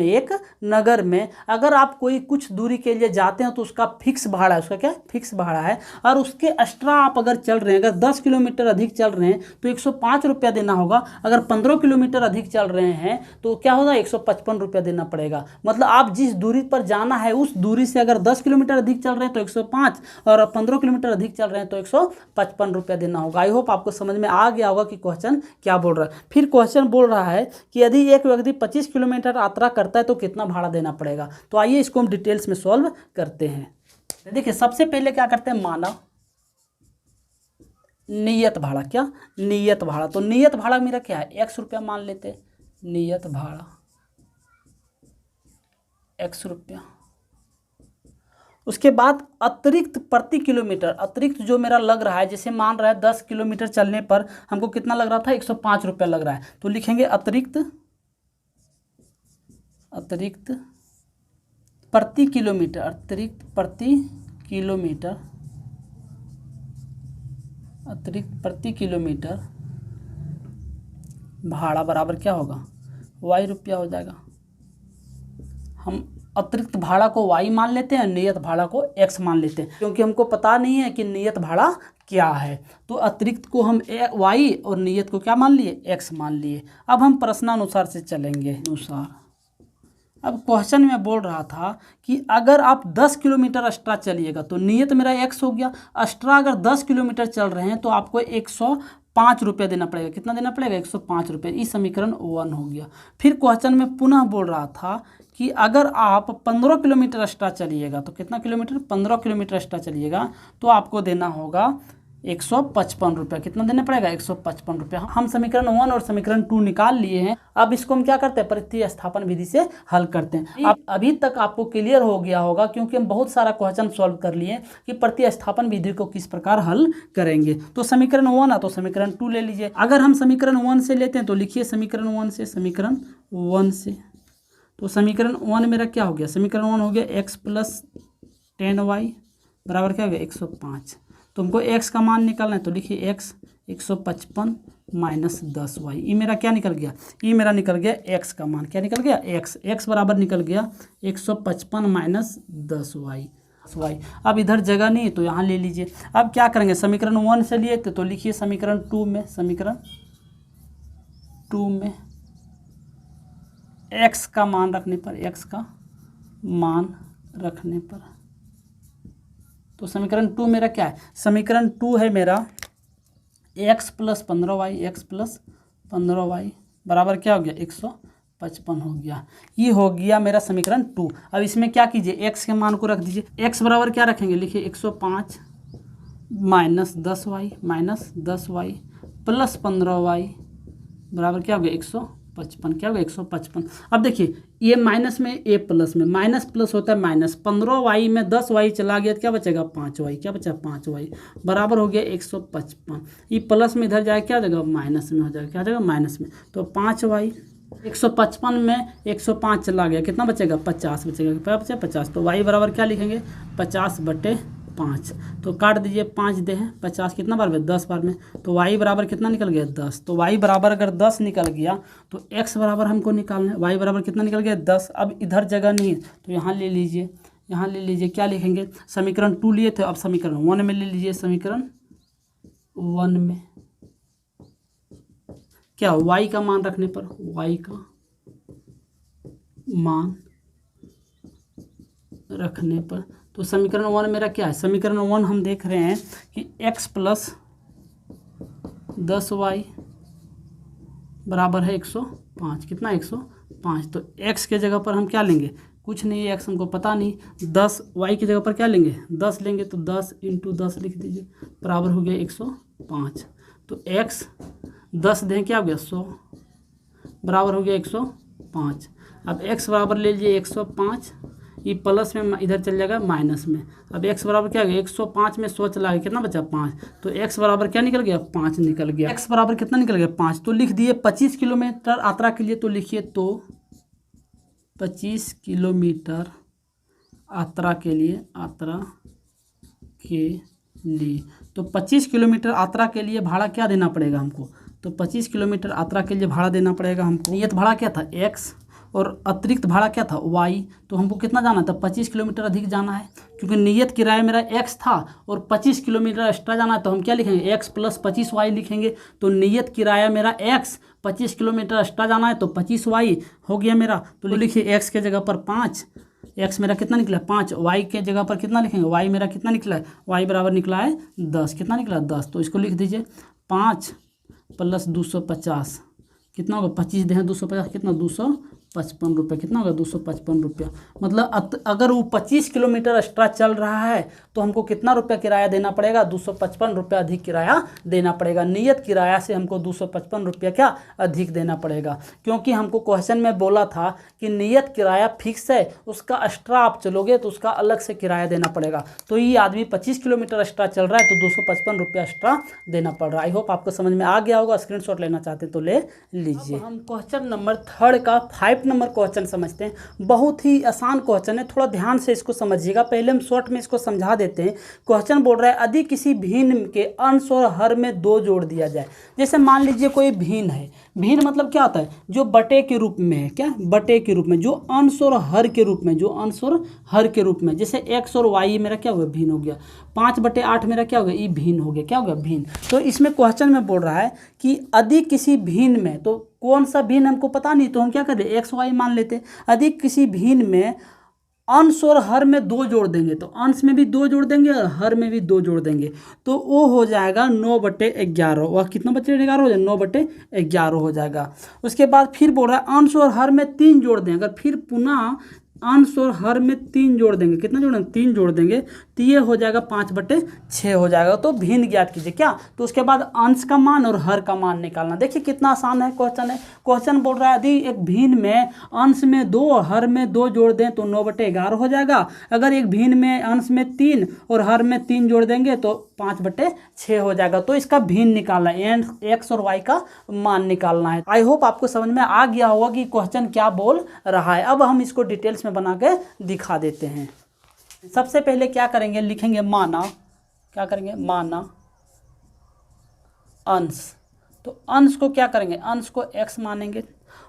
में अगर आप कोई कुछ दूरी के लिए जाते हैं तो उसका फिक्स भाड़ा है। उसका क्या? फिक्स भाड़ा है। और उसके एक्स्ट्रा आप अगर चल रहे हैं, अगर 10 किलोमीटर अधिक चल रहे हैं तो 105 रुपया देना होगा। अगर 15 किलोमीटर अधिक चल रहे हैं तो क्या होगा? 155 रुपया देना पड़ेगा। मतलब आप जिस दूरी पर जाना है उस दूरी से अगर 10 किलोमीटर अधिक चल रहे हैं तो 105 और 15 किलोमीटर अधिक चल रहे हैं तो 155 रुपया देना होगा। आई होप आपको समझ में आ गया होगा कि क्वेश्चन क्या बोल रहा है। फिर क्वेश्चन बोल रहा है कि यदि एक व्यक्ति 25 किलोमीटर यात्रा करता है तो कितना भाड़ा देना पड़ेगा। तो आइए इसको हम डिटेल्स में सॉल्व करते हैं। देखिए सबसे पहले क्या करते हैं, मानव नियत भाड़ा। क्या? नियत भाड़ा। तो नियत भाड़ा मेरा क्या है? 100 रुपया मान लेते हैं। नियत भाड़ा 100 रुपया। उसके बाद अतिरिक्त प्रति किलोमीटर, अतिरिक्त जो मेरा लग रहा है, जैसे मान रहा है 10 किलोमीटर चलने पर हमको कितना लग रहा था? 105 रुपया लग रहा है। तो लिखेंगे अतिरिक्त प्रति किलोमीटर, अतिरिक्त प्रति किलोमीटर भाड़ा बराबर क्या होगा? y रुपया हो जाएगा। हम अतिरिक्त भाड़ा को y मान लेते हैं, नियत भाड़ा को x मान लेते हैं, क्योंकि हमको पता नहीं है कि नियत भाड़ा क्या है। तो अतिरिक्त को हम y और नियत को क्या मान लिए? x मान लिए। अब हम प्रश्नानुसार से चलेंगे। अब क्वेश्चन में बोल रहा था कि अगर आप 10 किलोमीटर एक्स्ट्रा चलिएगा तो नियत मेरा x हो गया। एक्स्ट्रा अगर 10 किलोमीटर चल रहे हैं तो आपको 105 रुपया देना पड़ेगा। कितना देना पड़ेगा? 105 रुपये। इस समीकरण 1 हो गया। फिर क्वेश्चन में पुनः बोल रहा था कि अगर आप 15 किलोमीटर एक्स्ट्रा चलिएगा तो कितना किलोमीटर? 15 किलोमीटर एक्स्ट्रा चलिएगा तो आपको देना होगा 155 रुपया। कितना देना पड़ेगा? 155 रुपया। हम समीकरण 1 और समीकरण 2 निकाल लिए हैं। अब इसको हम क्या करते हैं? प्रतिस्थापन विधि से हल करते हैं। अब अभी तक आपको क्लियर हो गया होगा क्योंकि हम बहुत सारा क्वेश्चन सॉल्व कर लिए कि प्रतिस्थापन विधि को किस प्रकार हल करेंगे। तो समीकरण 1 है तो समीकरण 2 ले लीजिए। अगर हम समीकरण 1 से लेते हैं तो लिखिए समीकरण 1 से। तो समीकरण 1 मेरा क्या हो गया? समीकरण 1 हो गया x + 10y बराबर क्या हो गया? 105। तुमको x का मान निकालना है तो लिखिए x 155 - 10y। ये मेरा क्या निकल गया? ये मेरा निकल गया x का मान। क्या निकल गया? x बराबर निकल गया 155 - 10y। अब इधर जगह नहीं तो यहाँ ले लीजिए। अब क्या करेंगे? समीकरण 1 से लिए थे तो लिखिए समीकरण 2 में। समीकरण 2 में x का मान रखने पर तो समीकरण 2 मेरा क्या है? समीकरण 2 है मेरा x + 15y बराबर क्या हो गया? 55 हो गया। ये हो गया मेरा समीकरण 2। अब इसमें क्या कीजिए, x के मान को रख दीजिए। x बराबर क्या रखेंगे, लिखिए 105 -10y प्लस 15y बराबर क्या हो गया 155। क्या हो गया 155। अब देखिए ये माइनस में ए प्लस में, माइनस प्लस होता है माइनस, 15y में 10y चला गया तो क्या बचेगा 5y। क्या बचा 5y बराबर हो गया 155। ये प्लस में इधर जाएगा क्या हो जाएगा माइनस में हो जाएगा, क्या हो जाएगा माइनस में। तो 5y 155 में 105 चला गया, कितना बचेगा 50 बचेगा। क्या बचेगा 50। तो y बराबर क्या लिखेंगे 50/5। तो काट दीजिए 5 दे हैं 50 कितना बार में 10 बार में। तो y बराबर कितना निकल गया 10। तो y बराबर अगर 10 निकल गया तो x बराबर हमको निकालना है। y बराबर कितना निकल गया 10। अब इधर जगह नहीं है तो यहाँ ले लीजिए, यहाँ ले लीजिए। क्या लिखेंगे, समीकरण 2 लिए थे, अब समीकरण 1 में ले लीजिए। समीकरण 1 में क्या y का मान रखने पर, y का मान रखने पर, तो समीकरण 1 मेरा क्या है, समीकरण 1 हम देख रहे हैं कि x प्लस 10y बराबर है 105। कितना 105। तो x के जगह पर हम क्या लेंगे, कुछ नहीं है, x हमको पता नहीं। 10 y की जगह पर क्या लेंगे 10 लेंगे, तो 10 × 10 लिख दीजिए बराबर हो गया 105। तो x 10 दें क्या हो गया 100 बराबर हो गया 105। अब x बराबर ले लीजिए 105, ये प्लस में इधर चल जाएगा माइनस में। अब x बराबर क्या हो गया 105 में 100 चला गया, कितना बचा 5। तो x बराबर क्या निकल गया 5 निकल गया। x बराबर कितना निकल गया 5। तो लिख दिए 25 किलोमीटर यात्रा के लिए, तो लिखिए तो 25 किलोमीटर यात्रा के लिए तो 25 किलोमीटर यात्रा के लिए भाड़ा क्या देना पड़ेगा हमको। तो 25 किलोमीटर यात्रा के लिए भाड़ा देना पड़ेगा हमको। नियत भाड़ा क्या था x और अतिरिक्त भाड़ा क्या था y। तो हमको कितना जाना था 25 किलोमीटर अधिक जाना है, क्योंकि नियत किराया मेरा x था और 25 किलोमीटर एक्स्ट्रा जाना है। तो हम क्या लिखेंगे x प्लस 25y लिखेंगे। तो नियत किराया मेरा x, 25 किलोमीटर एक्स्ट्रा जाना है तो 25y हो गया मेरा। तो लिखिए x के जगह पर 5, x मेरा कितना निकला 5, y के जगह पर कितना लिखेंगे, y मेरा कितना निकला है, y बराबर निकला है 10। कितना निकला 10। तो इसको लिख दीजिए 5 + 250 कितना होगा 25 दें 250 कितना 255 रुपये। कितना होगा 255 रुपया। मतलब अगर वो 25 किलोमीटर एक्स्ट्रा चल रहा है तो हमको कितना रुपया किराया देना पड़ेगा 255 रुपया अधिक किराया देना पड़ेगा। नियत किराया से हमको 255 रुपया क्या अधिक देना पड़ेगा, क्योंकि हमको क्वेश्चन में बोला था कि नियत किराया फिक्स है, उसका एक्स्ट्रा आप चलोगे तो उसका अलग से किराया देना पड़ेगा। तो ये आदमी 25 किलोमीटर एक्स्ट्रा चल रहा है तो 255 रुपया एक्स्ट्रा देना पड़ रहा है। आई होप आपको समझ में आ गया होगा। स्क्रीनशॉट लेना चाहते तो ले लीजिए। हम क्वेश्चन नंबर 3 का 5 नंबर क्वेश्चन समझते हैं। बहुत ही आसान क्वेश्चन है, थोड़ा ध्यान से इसको समझिएगा। पहले हम शॉर्ट में इसको समझा देते हैं। क्वेश्चन बोल रहा है यदि किसी भिन्न के अंश और हर में 2 जोड़ दिया जाए। जैसे मान लीजिए कोई भिन्न है, भिन्न मतलब क्या होता है जो बटे के रूप में है, क्या बटे के रूप में, जो अंश और हर के रूप में, जो अंश और हर के रूप में। जैसे x और y मेरा क्या हो गया भिन्न हो गया, 5/8 मेरा क्या हो गया ये भिन्न हो गया, क्या हो गया भिन्न। तो इसमें क्वेश्चन में बोल रहा है कि यदि किसी भिन्न में, तो कौन सा भिन्न हमको पता नहीं, तो हम क्या करें x y मान लेते। यदि किसी भिन्न में अंश और हर में 2 जोड़ देंगे, तो अंश में भी 2 जोड़ देंगे और हर में भी 2 जोड़ देंगे, तो वो हो जाएगा 9/11। वह कितना बचे 11 हो जाएगा 9/11 हो जाएगा। उसके बाद फिर बोल रहा है अंश और हर में 3 जोड़ दें। अगर फिर पुनः अंश और हर में 3 जोड़ देंगे, कितना जोड़ेंगे 3 जोड़ देंगे, तो ये हो जाएगा 5/6 हो जाएगा। तो भिन्न ज्ञात कीजिए क्या। तो उसके बाद अंश का मान और हर का मान निकालना। देखिए कितना आसान है क्वेश्चन है। क्वेश्चन बोल रहा है यदि एक भिन्न में अंश में 2 और हर में 2 जोड़ दें तो 9/11 हो जाएगा। अगर एक भिन्न में अंश में 3 और हर में 3 जोड़ देंगे तो 5/6 हो जाएगा। तो इसका भिन्न निकालना है, x और y का मान निकालना है। आई होप आपको समझ में आ गया होगा कि क्वेश्चन क्या बोल रहा है। अब हम इसको डिटेल्स में बना के दिखा देते हैं। सबसे पहले क्या करेंगे, लिखेंगे माना, क्या करेंगे माना अंश। तो अंश को क्या करेंगे, अंश को x मानेंगे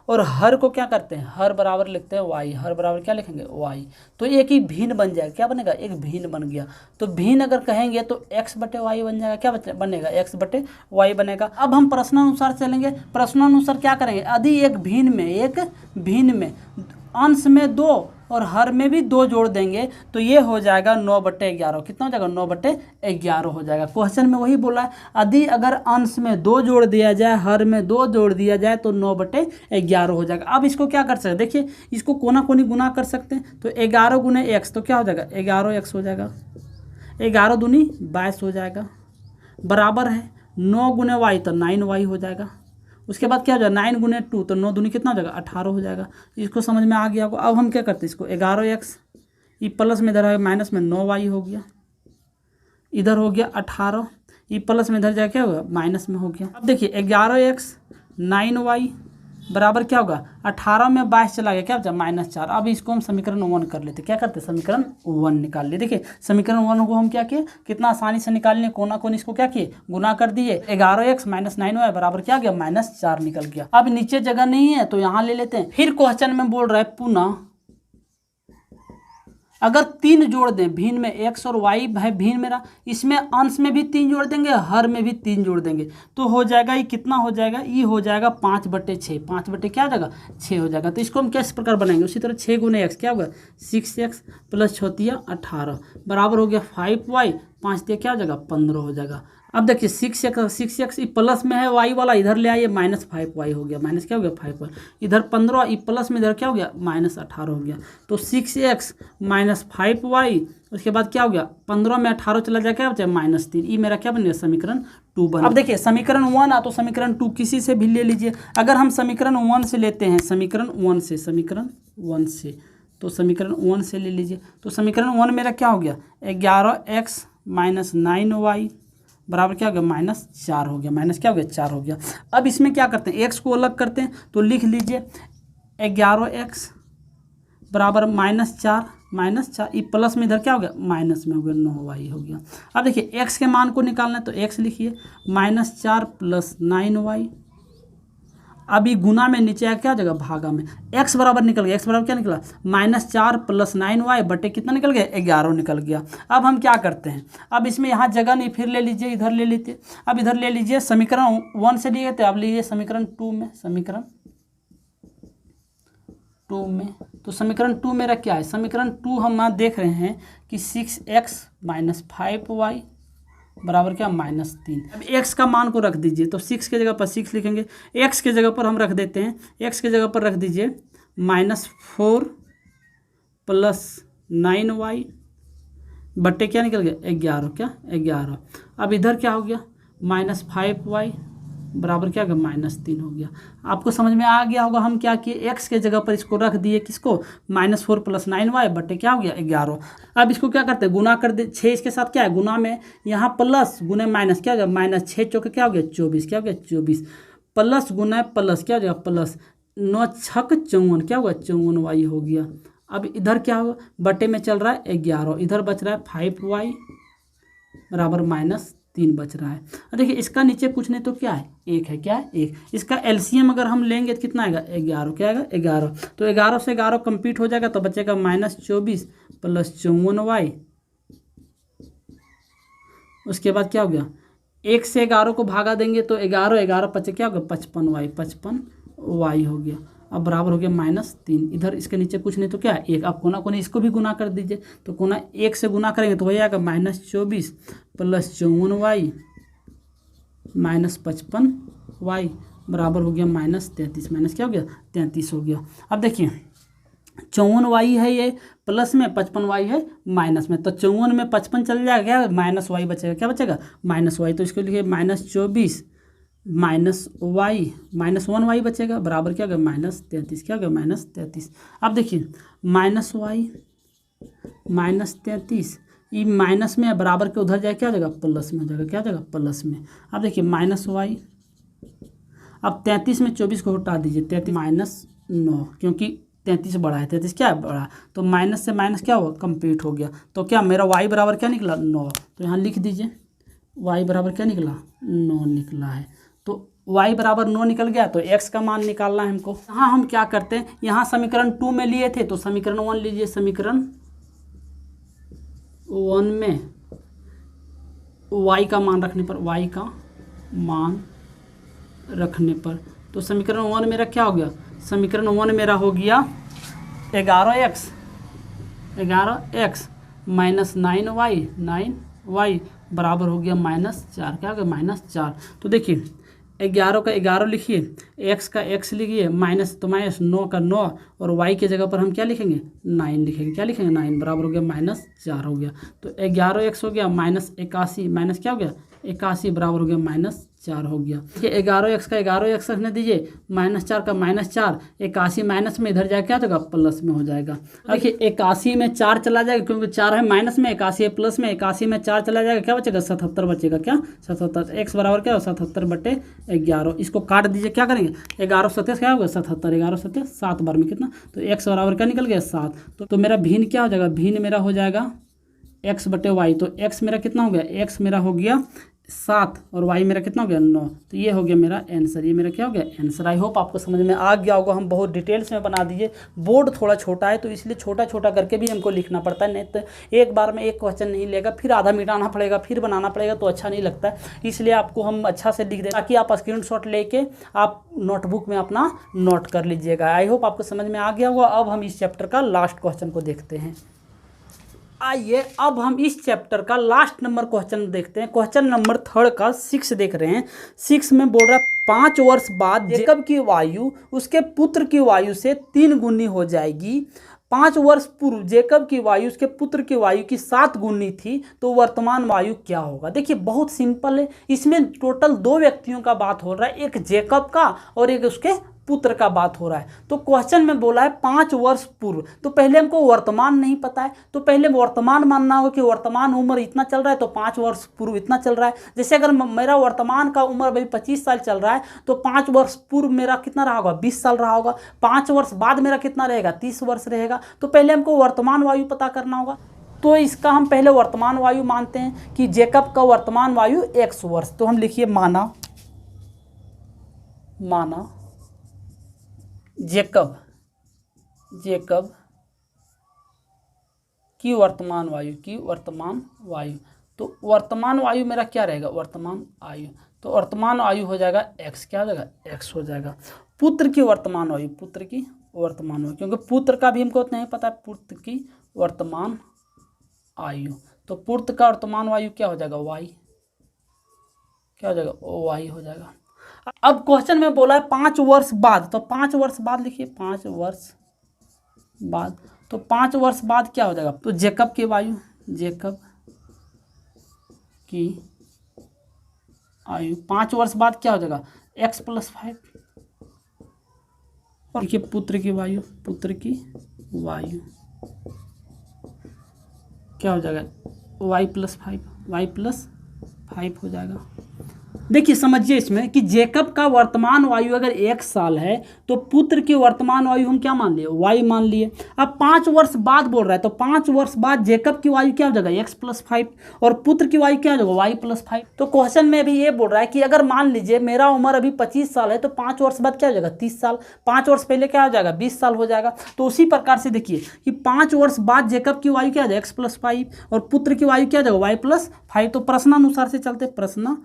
और हर को क्या करते हैं, हर बराबर लिखते हैं y। हर बराबर क्या लिखेंगे y। तो एक ही भिन्न बन जाएगा, क्या बनेगा एक भिन्न बन गया। तो भिन्न अगर कहेंगे तो x/y बन जाएगा, क्या बनेगा x/y बनेगा। अब हम प्रश्नानुसार चलेंगे। प्रश्नानुसार क्या करेंगे, यदि एक भिन्न में अंश में 2 और हर में भी 2 जोड़ देंगे तो ये हो जाएगा 9/11। कितना हो जाएगा? 9/11 हो जाएगा। क्वेश्चन में वही बोला है, यदि अगर अंश में 2 जोड़ दिया जाए, हर में 2 जोड़ दिया जाए तो 9/11 हो जाएगा। अब इसको क्या कर सकते हैं? देखिए इसको कोना कोनी गुना कर सकते हैं, तो 11 गुने x तो क्या हो जाएगा? 11x हो जाएगा। 11 दूनी 22 हो जाएगा, बराबर है 9 गुने y तो 9y हो जाएगा। उसके बाद क्या हो जाएगा? 9 गुने 2 तो 9 दूनी कितना हो जाएगा? 18 हो जाएगा। इसको समझ में आ गया होगा। अब हम क्या करते हैं, इसको 11x ये प्लस में इधर है, माइनस में 9y हो गया, इधर हो गया 18, ये प्लस में इधर जाए क्या होगा? माइनस में हो गया। अब देखिए 11x 9y बराबर क्या होगा? 18 में 22 चला गया, क्या बचा? -4। अब इसको हम समीकरण 1 कर लेते। क्या करते? समीकरण 1 निकाल लिए। देखिए समीकरण 1 को हम क्या किए, कितना आसानी से निकाल लिए, कोना कोनी इसको क्या किए? गुना कर दिए। 11x - 9y बराबर क्या गया? -4 निकल गया। अब नीचे जगह नहीं है तो यहाँ ले लेते हैं। फिर क्वेश्चन में बोल रहा है पुनः अगर 3 जोड़ दें, भिन्न में x और y है भिन्न मेरा, इसमें अंश में भी 3 जोड़ देंगे, हर में भी 3 जोड़ देंगे तो हो जाएगा ये कितना हो जाएगा? ये हो जाएगा 5/6। 5 बटे क्या हो जाएगा? 6 हो जाएगा। तो इसको हम किस प्रकार बनाएंगे? उसी तरह 6 गुने x क्या होगा? 6x प्लस 18 बराबर हो गया 5y, 5 दिया क्या हो जाएगा? 15 हो जाएगा। अब देखिए 6x प्लस में है, y वाला इधर ले आइए, -5y हो गया, माइनस क्या हो गया? 5y, इधर 15, ये प्लस में इधर क्या हो गया? -18 हो गया। तो 6x - 5y, उसके बाद क्या हो गया? 15 में 18 चला जाए, क्या बचा? -3। ये मेरा क्या बन गया? समीकरण 2 बन। अब देखिए समीकरण 1 आ तो समीकरण 2 किसी से भी ले लीजिए। अगर हम समीकरण 1 से लेते हैं, समीकरण 1 से तो समीकरण 1 से ले लीजिए। तो समीकरण 1 मेरा क्या हो गया? 11x - 9y बराबर क्या हो गया? -4 हो गया। माइनस क्या हो गया? 4 हो गया। अब इसमें क्या करते हैं? x को अलग करते हैं तो लिख लीजिए 11x बराबर -4 ये प्लस में इधर क्या हो गया? माइनस में हो गया, 9y हो गया। अब देखिए x के मान को निकालना है तो x लिखिए -4 + 9y। अभी गुना में नीचे आया क्या हो जाएगा? भागा में। x बराबर निकल गया, x बराबर क्या निकला? -4 + 9y बटे कितना निकल गया? 11 निकल गया। अब हम क्या करते हैं? अब इसमें यहाँ जगह नहीं, फिर ले लीजिए, इधर ले लीजिए। अब इधर ले लीजिए, समीकरण 1 से लिए थे, अब लीजिए समीकरण 2 में। समीकरण 2 में तो समीकरण 2 मेरा क्या है? समीकरण 2 हम यहाँ देख रहे हैं कि 6x - 5y बराबर क्या? -3। अब x का मान को रख दीजिए, तो 6 के जगह पर 6 लिखेंगे, x के जगह पर हम रख देते हैं, x के जगह पर रख दीजिए -4 + 9y बट्टे क्या निकल गया? 11। क्या? 11। अब इधर क्या हो गया? -5y बराबर क्या हो गया? -3 हो गया। आपको समझ में आ गया होगा हम क्या किए? x के जगह पर इसको रख दिए, किसको? -4 + 9y बट्टे क्या हो गया? 11। अब इसको क्या करते हैं? गुना कर दे। 6 इसके साथ क्या है? गुना में, यहाँ प्लस गुने माइनस क्या हो गया? -6 चौके क्या हो गया? 24। क्या हो गया? 24 प्लस गुना प्लस क्या हो जाएगा? प्लस 9 छक 54 क्या होगा? 54y हो गया। अब इधर क्या होगा? बटे में चल रहा है 11, इधर बच रहा है 5y बराबर -3 बच रहा है। और देखिए इसका नीचे कुछ नहीं तो क्या है? 1 है। क्या है? 1। इसका एलसीएम अगर हम लेंगे तो कितना आएगा? 11। क्या आएगा? 11। तो 11 से 11 कंप्लीट हो जाएगा तो बचेगा -24 + 54y। उसके बाद क्या हो गया? 1 से 11 को भागा देंगे तो 11 बचे क्या होगा? 55y हो गया। अब बराबर हो गया -3। इधर इसके नीचे कुछ नहीं तो क्या है? 1। अब कोना कोनी इसको भी गुना कर दीजिए, तो कोना 1 से गुना करेंगे तो वही आएगा -24 + 54y -55y बराबर हो गया -33। माइनस क्या हो गया? 33 हो गया। अब देखिए 54y है ये प्लस में, 55y है माइनस में, तो 54 में 55 चल जाएगा, क्या -y बचेगा। क्या बचेगा? -y। तो इसको लिखिए -24 -y -1y बचेगा बराबर क्या होगा? -33। क्या होगा? -33। अब देखिए -y -33 ये माइनस में बराबर के उधर जाए क्या हो जाएगा? प्लस में हो जाएगा। क्या हो जाएगा? प्लस में। अब देखिए -y, अब 33 में 24 को हटा दीजिए, 33 -9 क्योंकि 33 बड़ा है, 33 क्या है? बड़ा। तो माइनस से माइनस क्या हुआ? कंप्लीट हो गया। तो क्या मेरा y बराबर क्या निकला? 9। तो यहाँ लिख दीजिए y बराबर क्या निकला? 9 निकला है। तो y बराबर 9 निकल गया, तो x का मान निकालना है हमको। हाँ हम क्या करते हैं, यहाँ समीकरण 2 में लिए थे तो समीकरण 1 लीजिए। समीकरण 1 में y का मान रखने पर, तो समीकरण 1 मेरा क्या हो गया? समीकरण 1 मेरा हो गया 11x 11x माइनस 9y बराबर हो गया -4। क्या हो गया -4। तो देखिए 11 का 11 लिखिए, x का x लिखिए, माइनस तो माइनस 9 का 9 और y की जगह पर हम क्या लिखेंगे 9 लिखेंगे। क्या लिखेंगे 9 बराबर हो गया -4 हो गया। तो 11x हो गया -81 माइनस क्या हो गया 81 बराबर हो गया -4 हो गया। देखिए 11x का 11x रखने दीजिए, -4 का -4, 81 माइनस में इधर जाके क्या हो जाएगा प्लस में हो जाएगा। देखिए 81 में 4 चला जाएगा क्योंकि 4 है माइनस में, 81 है प्लस में, 81 में 4 चला जाएगा, क्या बचेगा 77 बचेगा। क्या 77, x बराबर क्या हो 77/11। इसको काट दीजिए, क्या करेंगे 11 सत्ताईस क्या होगा 77, 11 सत्ताईस 7 बार में कितना, तो x बराबर क्या निकल गया 7। तो मेरा भिन्न क्या हो जाएगा, भिन्न मेरा हो जाएगा x/y। तो x मेरा कितना हो गया, x मेरा हो गया 7 और y मेरा कितना हो गया 9। तो ये हो गया मेरा आंसर, ये मेरा क्या हो गया आंसर। आई होप आपको समझ में आ गया होगा। हम बहुत डिटेल्स में बना दिए, बोर्ड थोड़ा छोटा है तो इसलिए छोटा छोटा करके भी हमको लिखना पड़ता है, नहीं तो एक बार में एक क्वेश्चन नहीं लेगा, फिर आधा मिटाना पड़ेगा, फिर बनाना पड़ेगा, तो अच्छा नहीं लगता है। इसलिए आपको हम अच्छा से लिख दें ताकि आप स्क्रीनशॉट लेके आप नोटबुक में अपना नोट कर लीजिएगा। आई होप आपको समझ में आ गया होगा। अब हम इस चैप्टर का लास्ट क्वेश्चन को देखते हैं। आइए अब हम इस चैप्टर का लास्ट नंबर क्वेश्चन देखते हैं। क्वेश्चन नंबर 3 का 6 देख रहे हैं। 6 में बोल रहा है 5 वर्ष बाद जेकब की आयु उसके पुत्र की आयु से 3 गुनी हो जाएगी। 5 वर्ष पूर्व जेकब की आयु उसके पुत्र की आयु की 7 गुनी थी, तो वर्तमान आयु क्या होगा। देखिए बहुत सिंपल है, इसमें टोटल 2 व्यक्तियों का बात हो रहा है, एक जेकब का और एक उसके पुत्र का बात हो रहा है। तो क्वेश्चन में बोला है 5 वर्ष पूर्व, तो पहले हमको वर्तमान नहीं पता है, तो पहले वर्तमान मानना होगा कि वर्तमान उम्र इतना चल रहा है तो 5 वर्ष पूर्व इतना चल रहा है। जैसे अगर मेरा वर्तमान का उम्र अभी 25 साल चल रहा है तो 5 वर्ष पूर्व मेरा कितना रहा होगा 20 साल रहा होगा। 5 वर्ष बाद मेरा कितना रहेगा 30 वर्ष रहेगा। तो पहले हमको वर्तमान आयु पता करना होगा, तो इसका हम पहले वर्तमान आयु मानते हैं कि जेकब का वर्तमान आयु x वर्ष। तो हम लिखिए माना जेकब की वर्तमान आयु, तो वर्तमान आयु मेरा क्या रहेगा वर्तमान आयु, तो वर्तमान आयु हो जाएगा x। क्या हो जाएगा x हो जाएगा। पुत्र की वर्तमान आयु, क्योंकि पुत्र का भी हमको नहीं पता है, पुत्र की वर्तमान आयु, तो पुत्र का वर्तमान आयु क्या हो जाएगा y। क्या हो जाएगा y हो जाएगा। अब क्वेश्चन में बोला है 5 वर्ष बाद, तो 5 वर्ष बाद लिखिए 5 वर्ष बाद, तो 5 वर्ष बाद क्या हो जाएगा, तो जेकब की आयु 5 वर्ष बाद क्या हो जाएगा x + 5, और देखिए पुत्र की वायु क्या हो जाएगा y + 5 हो जाएगा। देखिए समझिए इसमें कि जेकब का वर्तमान आयु अगर 1 साल है तो पुत्र की वर्तमान आयु हम क्या मान लिए y मान लिए। अब 5 वर्ष बाद बोल रहा है, तो 5 वर्ष बाद जेकब की आयु क्या हो जाएगा x + 5 और पुत्र की आयु क्या हो जाएगा y + 5। तो क्वेश्चन में भी ये बोल रहा है कि अगर मान लीजिए मेरा उम्र अभी 25 साल है तो 5 वर्ष बाद क्या हो जाएगा 30 साल, 5 वर्ष पहले क्या हो जाएगा 20 साल हो जाएगा। तो उसी प्रकार से देखिए कि 5 वर्ष बाद जेकब की आयु क्या हो जाएगा x + 5 और पुत्र की आयु क्या हो जाएगा y + 5। तो प्रश्नानुसार से चलते, प्रश्न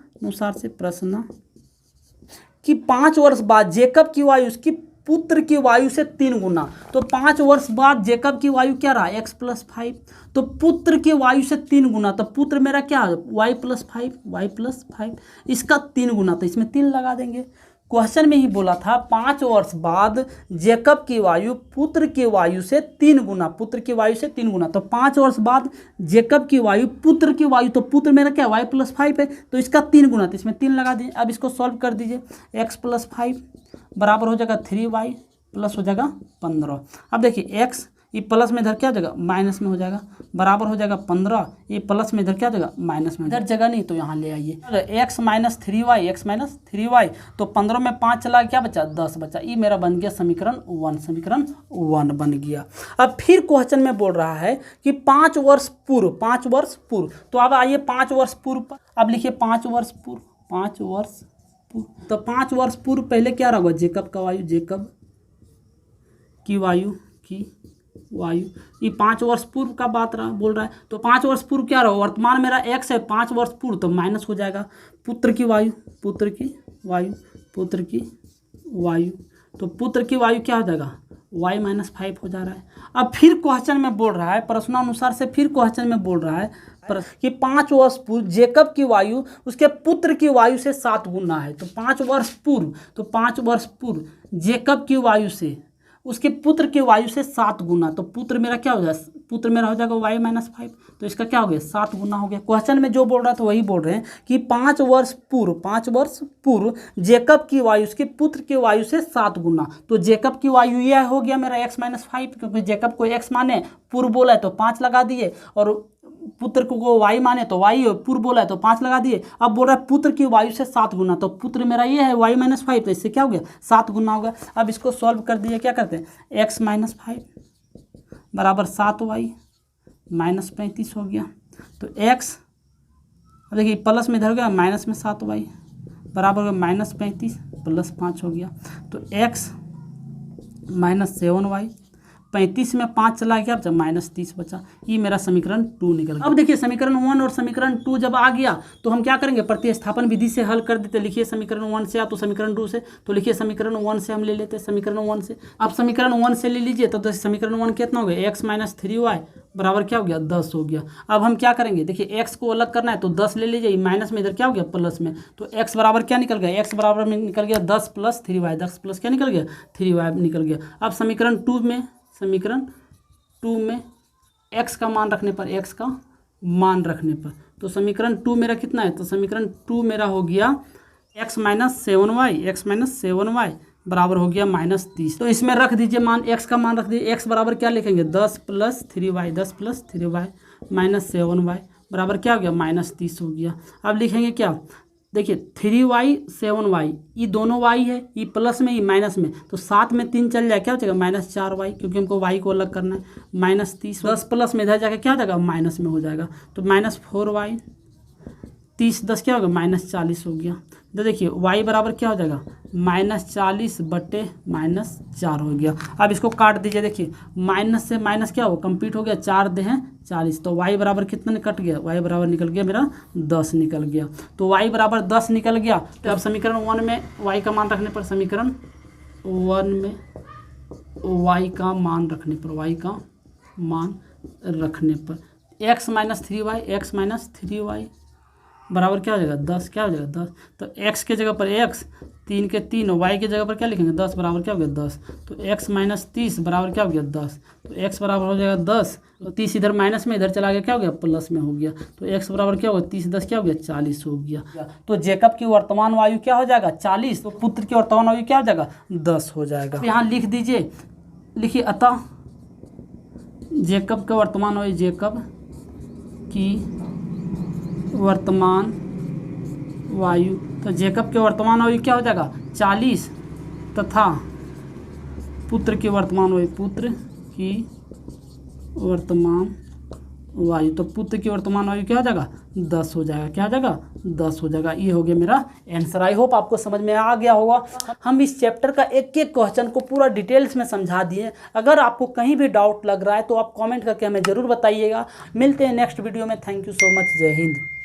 कि 5 वर्ष बाद जेकब की आयु उसकी पुत्र की आयु से 3 गुना, तो 5 वर्ष बाद जेकब की आयु क्या रहा x + 5, तो पुत्र की आयु से 3 गुना, तो पुत्र मेरा क्या है y + 5, इसका 3 गुना, तो इसमें 3 लगा देंगे। क्वेश्चन में ही बोला था 5 वर्ष बाद जेकब की आयु पुत्र की आयु से 3 गुना, तो 5 वर्ष बाद जेकब की आयु पुत्र की आयु, तो पुत्र मेरा क्या y + 5 है, तो इसका 3 गुना, तो इसमें 3 लगा दीजिए। अब इसको सॉल्व कर दीजिए, x + 5 बराबर हो जाएगा 3y प्लस हो जाएगा 15। अब देखिए x ये प्लस में इधर क्या हो जाएगा माइनस में हो जाएगा, बराबर हो जाएगा 15, ये प्लस में इधर क्या हो जाएगा माइनस में, इधर जगह नहीं तो यहाँ ले आइए x - 3y, तो 15 में 5 चला क्या बचा 10 बचा, ये मेरा बन गया समीकरण 1 बन गया। अब फिर क्वेश्चन में बोल रहा है कि 5 वर्ष पूर्व, तो अब आइए 5 वर्ष पूर्व, अब लिखिए 5 वर्ष पूर्व, तो 5 वर्ष पूर्व पहले क्या रहा होगा जेकब का आयु, जेकब की वायु, ये 5 वर्ष पूर्व का बात रहा बोल रहा है, तो 5 वर्ष पूर्व क्या रहा वर्तमान मेरा x है, 5 वर्ष पूर्व तो माइनस हो जाएगा पुत्र की वायु, तो पुत्र की वायु क्या हो जाएगा y माइनस 5 हो जा रहा है। अब फिर क्वेश्चन में बोल रहा है, प्रश्नानुसार से फिर क्वेश्चन में बोल रहा है कि 5 वर्ष पूर्व जेकब की आयु उसके पुत्र की आयु से 7 गुना है। तो 5 वर्ष पूर्व जेकब की आयु से उसके पुत्र की वायु से 7 गुना, तो पुत्र मेरा क्या हो जाएगा, पुत्र मेरा हो जाएगा y माइनस 5, तो इसका क्या हो गया 7 गुना हो गया। क्वेश्चन में जो बोल रहा था वही बोल रहे हैं कि 5 वर्ष पूर्व जेकब की वायु उसके पुत्र की वायु से 7 गुना, तो जेकब की वायु यह हो गया मेरा x माइनस 5, क्योंकि जेकब को x माने, पूर्व बोला है तो 5 लगा दिए, और पुत्र को y माने तो y, पूर्व बोला है तो 5 लगा दिए। अब बोल रहा है पुत्र की वायु से 7 गुना, तो पुत्र मेरा ये है y माइनस 5, तो इससे क्या हो गया 7 गुना होगा। अब इसको सॉल्व कर दिए, क्या करते हैं x माइनस 5 बराबर 7y माइनस 35 हो गया। तो x, अब देखिए प्लस में इधर हो गया, माइनस में 7y बराबर हो गया माइनस 35 प्लस 5 हो गया। तो x माइनस 7y, 35 में 5 चला गया, जब माइनस 30 बचा, ये मेरा समीकरण 2 निकल गया। अब देखिए समीकरण 1 और समीकरण 2 जब आ गया तो हम क्या करेंगे, प्रतिस्थापन विधि से हल कर देते। लिखिए समीकरण 1 से या तो समीकरण 2 से, तो लिखिए समीकरण 1 से हम ले लेते हैं, समीकरण 1 से। आप समीकरण 1 से ले लीजिए, तो समीकरण 1 कितना हो गया, x माइनस 3y बराबर क्या हो गया 10 हो गया। अब हम क्या करेंगे, देखिए x को अलग करना है तो 10 ले लीजिए, माइनस में इधर क्या हो गया प्लस में, तो x बराबर क्या निकल गया, x बराबर में निकल गया 10 प्लस 3y, 10 प्लस क्या निकल गया 3y निकल गया। अब समीकरण 2 में x का मान रखने पर, तो समीकरण 2 मेरा कितना है, तो समीकरण 2 मेरा हो गया x माइनस 7y बराबर हो गया माइनस 30। तो इसमें रख दीजिए मान, x का मान रख दीजिए, x बराबर क्या लिखेंगे 10 प्लस 3y माइनस 7y बराबर क्या हो गया माइनस 30 हो गया। अब लिखेंगे क्या, देखिए 3y 7y, ये दोनों y है, ये प्लस में ये माइनस में, तो 7 में 3 चल जाए, क्या हो जाएगा माइनस 4y, क्योंकि हमको y को अलग करना है। माइनस 30, 10 प्लस में इधर जाकर क्या हो जाएगा माइनस में हो जाएगा, तो माइनस 4y, 30 10 क्या होगा माइनस 40 हो गया। तो देखिए y बराबर क्या हो जाएगा माइनस 40 बटे माइनस 4 हो गया। अब इसको काट दीजिए, देखिए माइनस से माइनस क्या हो कंप्लीट हो गया, 4 दे हैं 40, तो y बराबर कितना कट गया, y बराबर निकल गया मेरा 10 निकल गया। तो y बराबर 10 निकल गया। तो अब समीकरण 1 में y का मान रखने पर, समीकरण 1 में y का मान रखने पर x माइनस 3y बराबर क्या हो जाएगा 10, क्या हो जाएगा 10, तो x के जगह पर x, 3 के 3, y के जगह पर क्या लिखेंगे 10 बराबर क्या हो गया 10, तो x माइनस 30 बराबर क्या हो गया 10, तो x बराबर हो जाएगा 10, तो 30 इधर माइनस में इधर चला गया, क्या हो गया प्लस में हो गया, तो x बराबर क्या होगा 30 10 क्या हो गया 40 हो गया। तो जेकब की वर्तमान वायु क्या हो जाएगा 40, तो पुत्र की वर्तमान वायु क्या हो जाएगा 10 हो जाएगा। यहाँ लिख दीजिए, लिखिए अतः जेकब का वर्तमान वायु, जेकब की वर्तमान वायु, तो जेकब के वर्तमान वायु क्या हो जाएगा 40, तथा पुत्र की वर्तमान वायु, तो पुत्र की वर्तमान वायु क्या हो जाएगा 10 हो जाएगा, क्या हो जाएगा 10 हो जाएगा। ये हो गया मेरा आंसर। आई होप आपको समझ में आ गया होगा। हम इस चैप्टर का एक एक क्वेश्चन को पूरा डिटेल्स में समझा दिए। अगर आपको कहीं भी डाउट लग रहा है तो आप कमेंट करके हमें ज़रूर बताइएगा। मिलते हैं नेक्स्ट वीडियो में। Thank you so much. जय हिंद।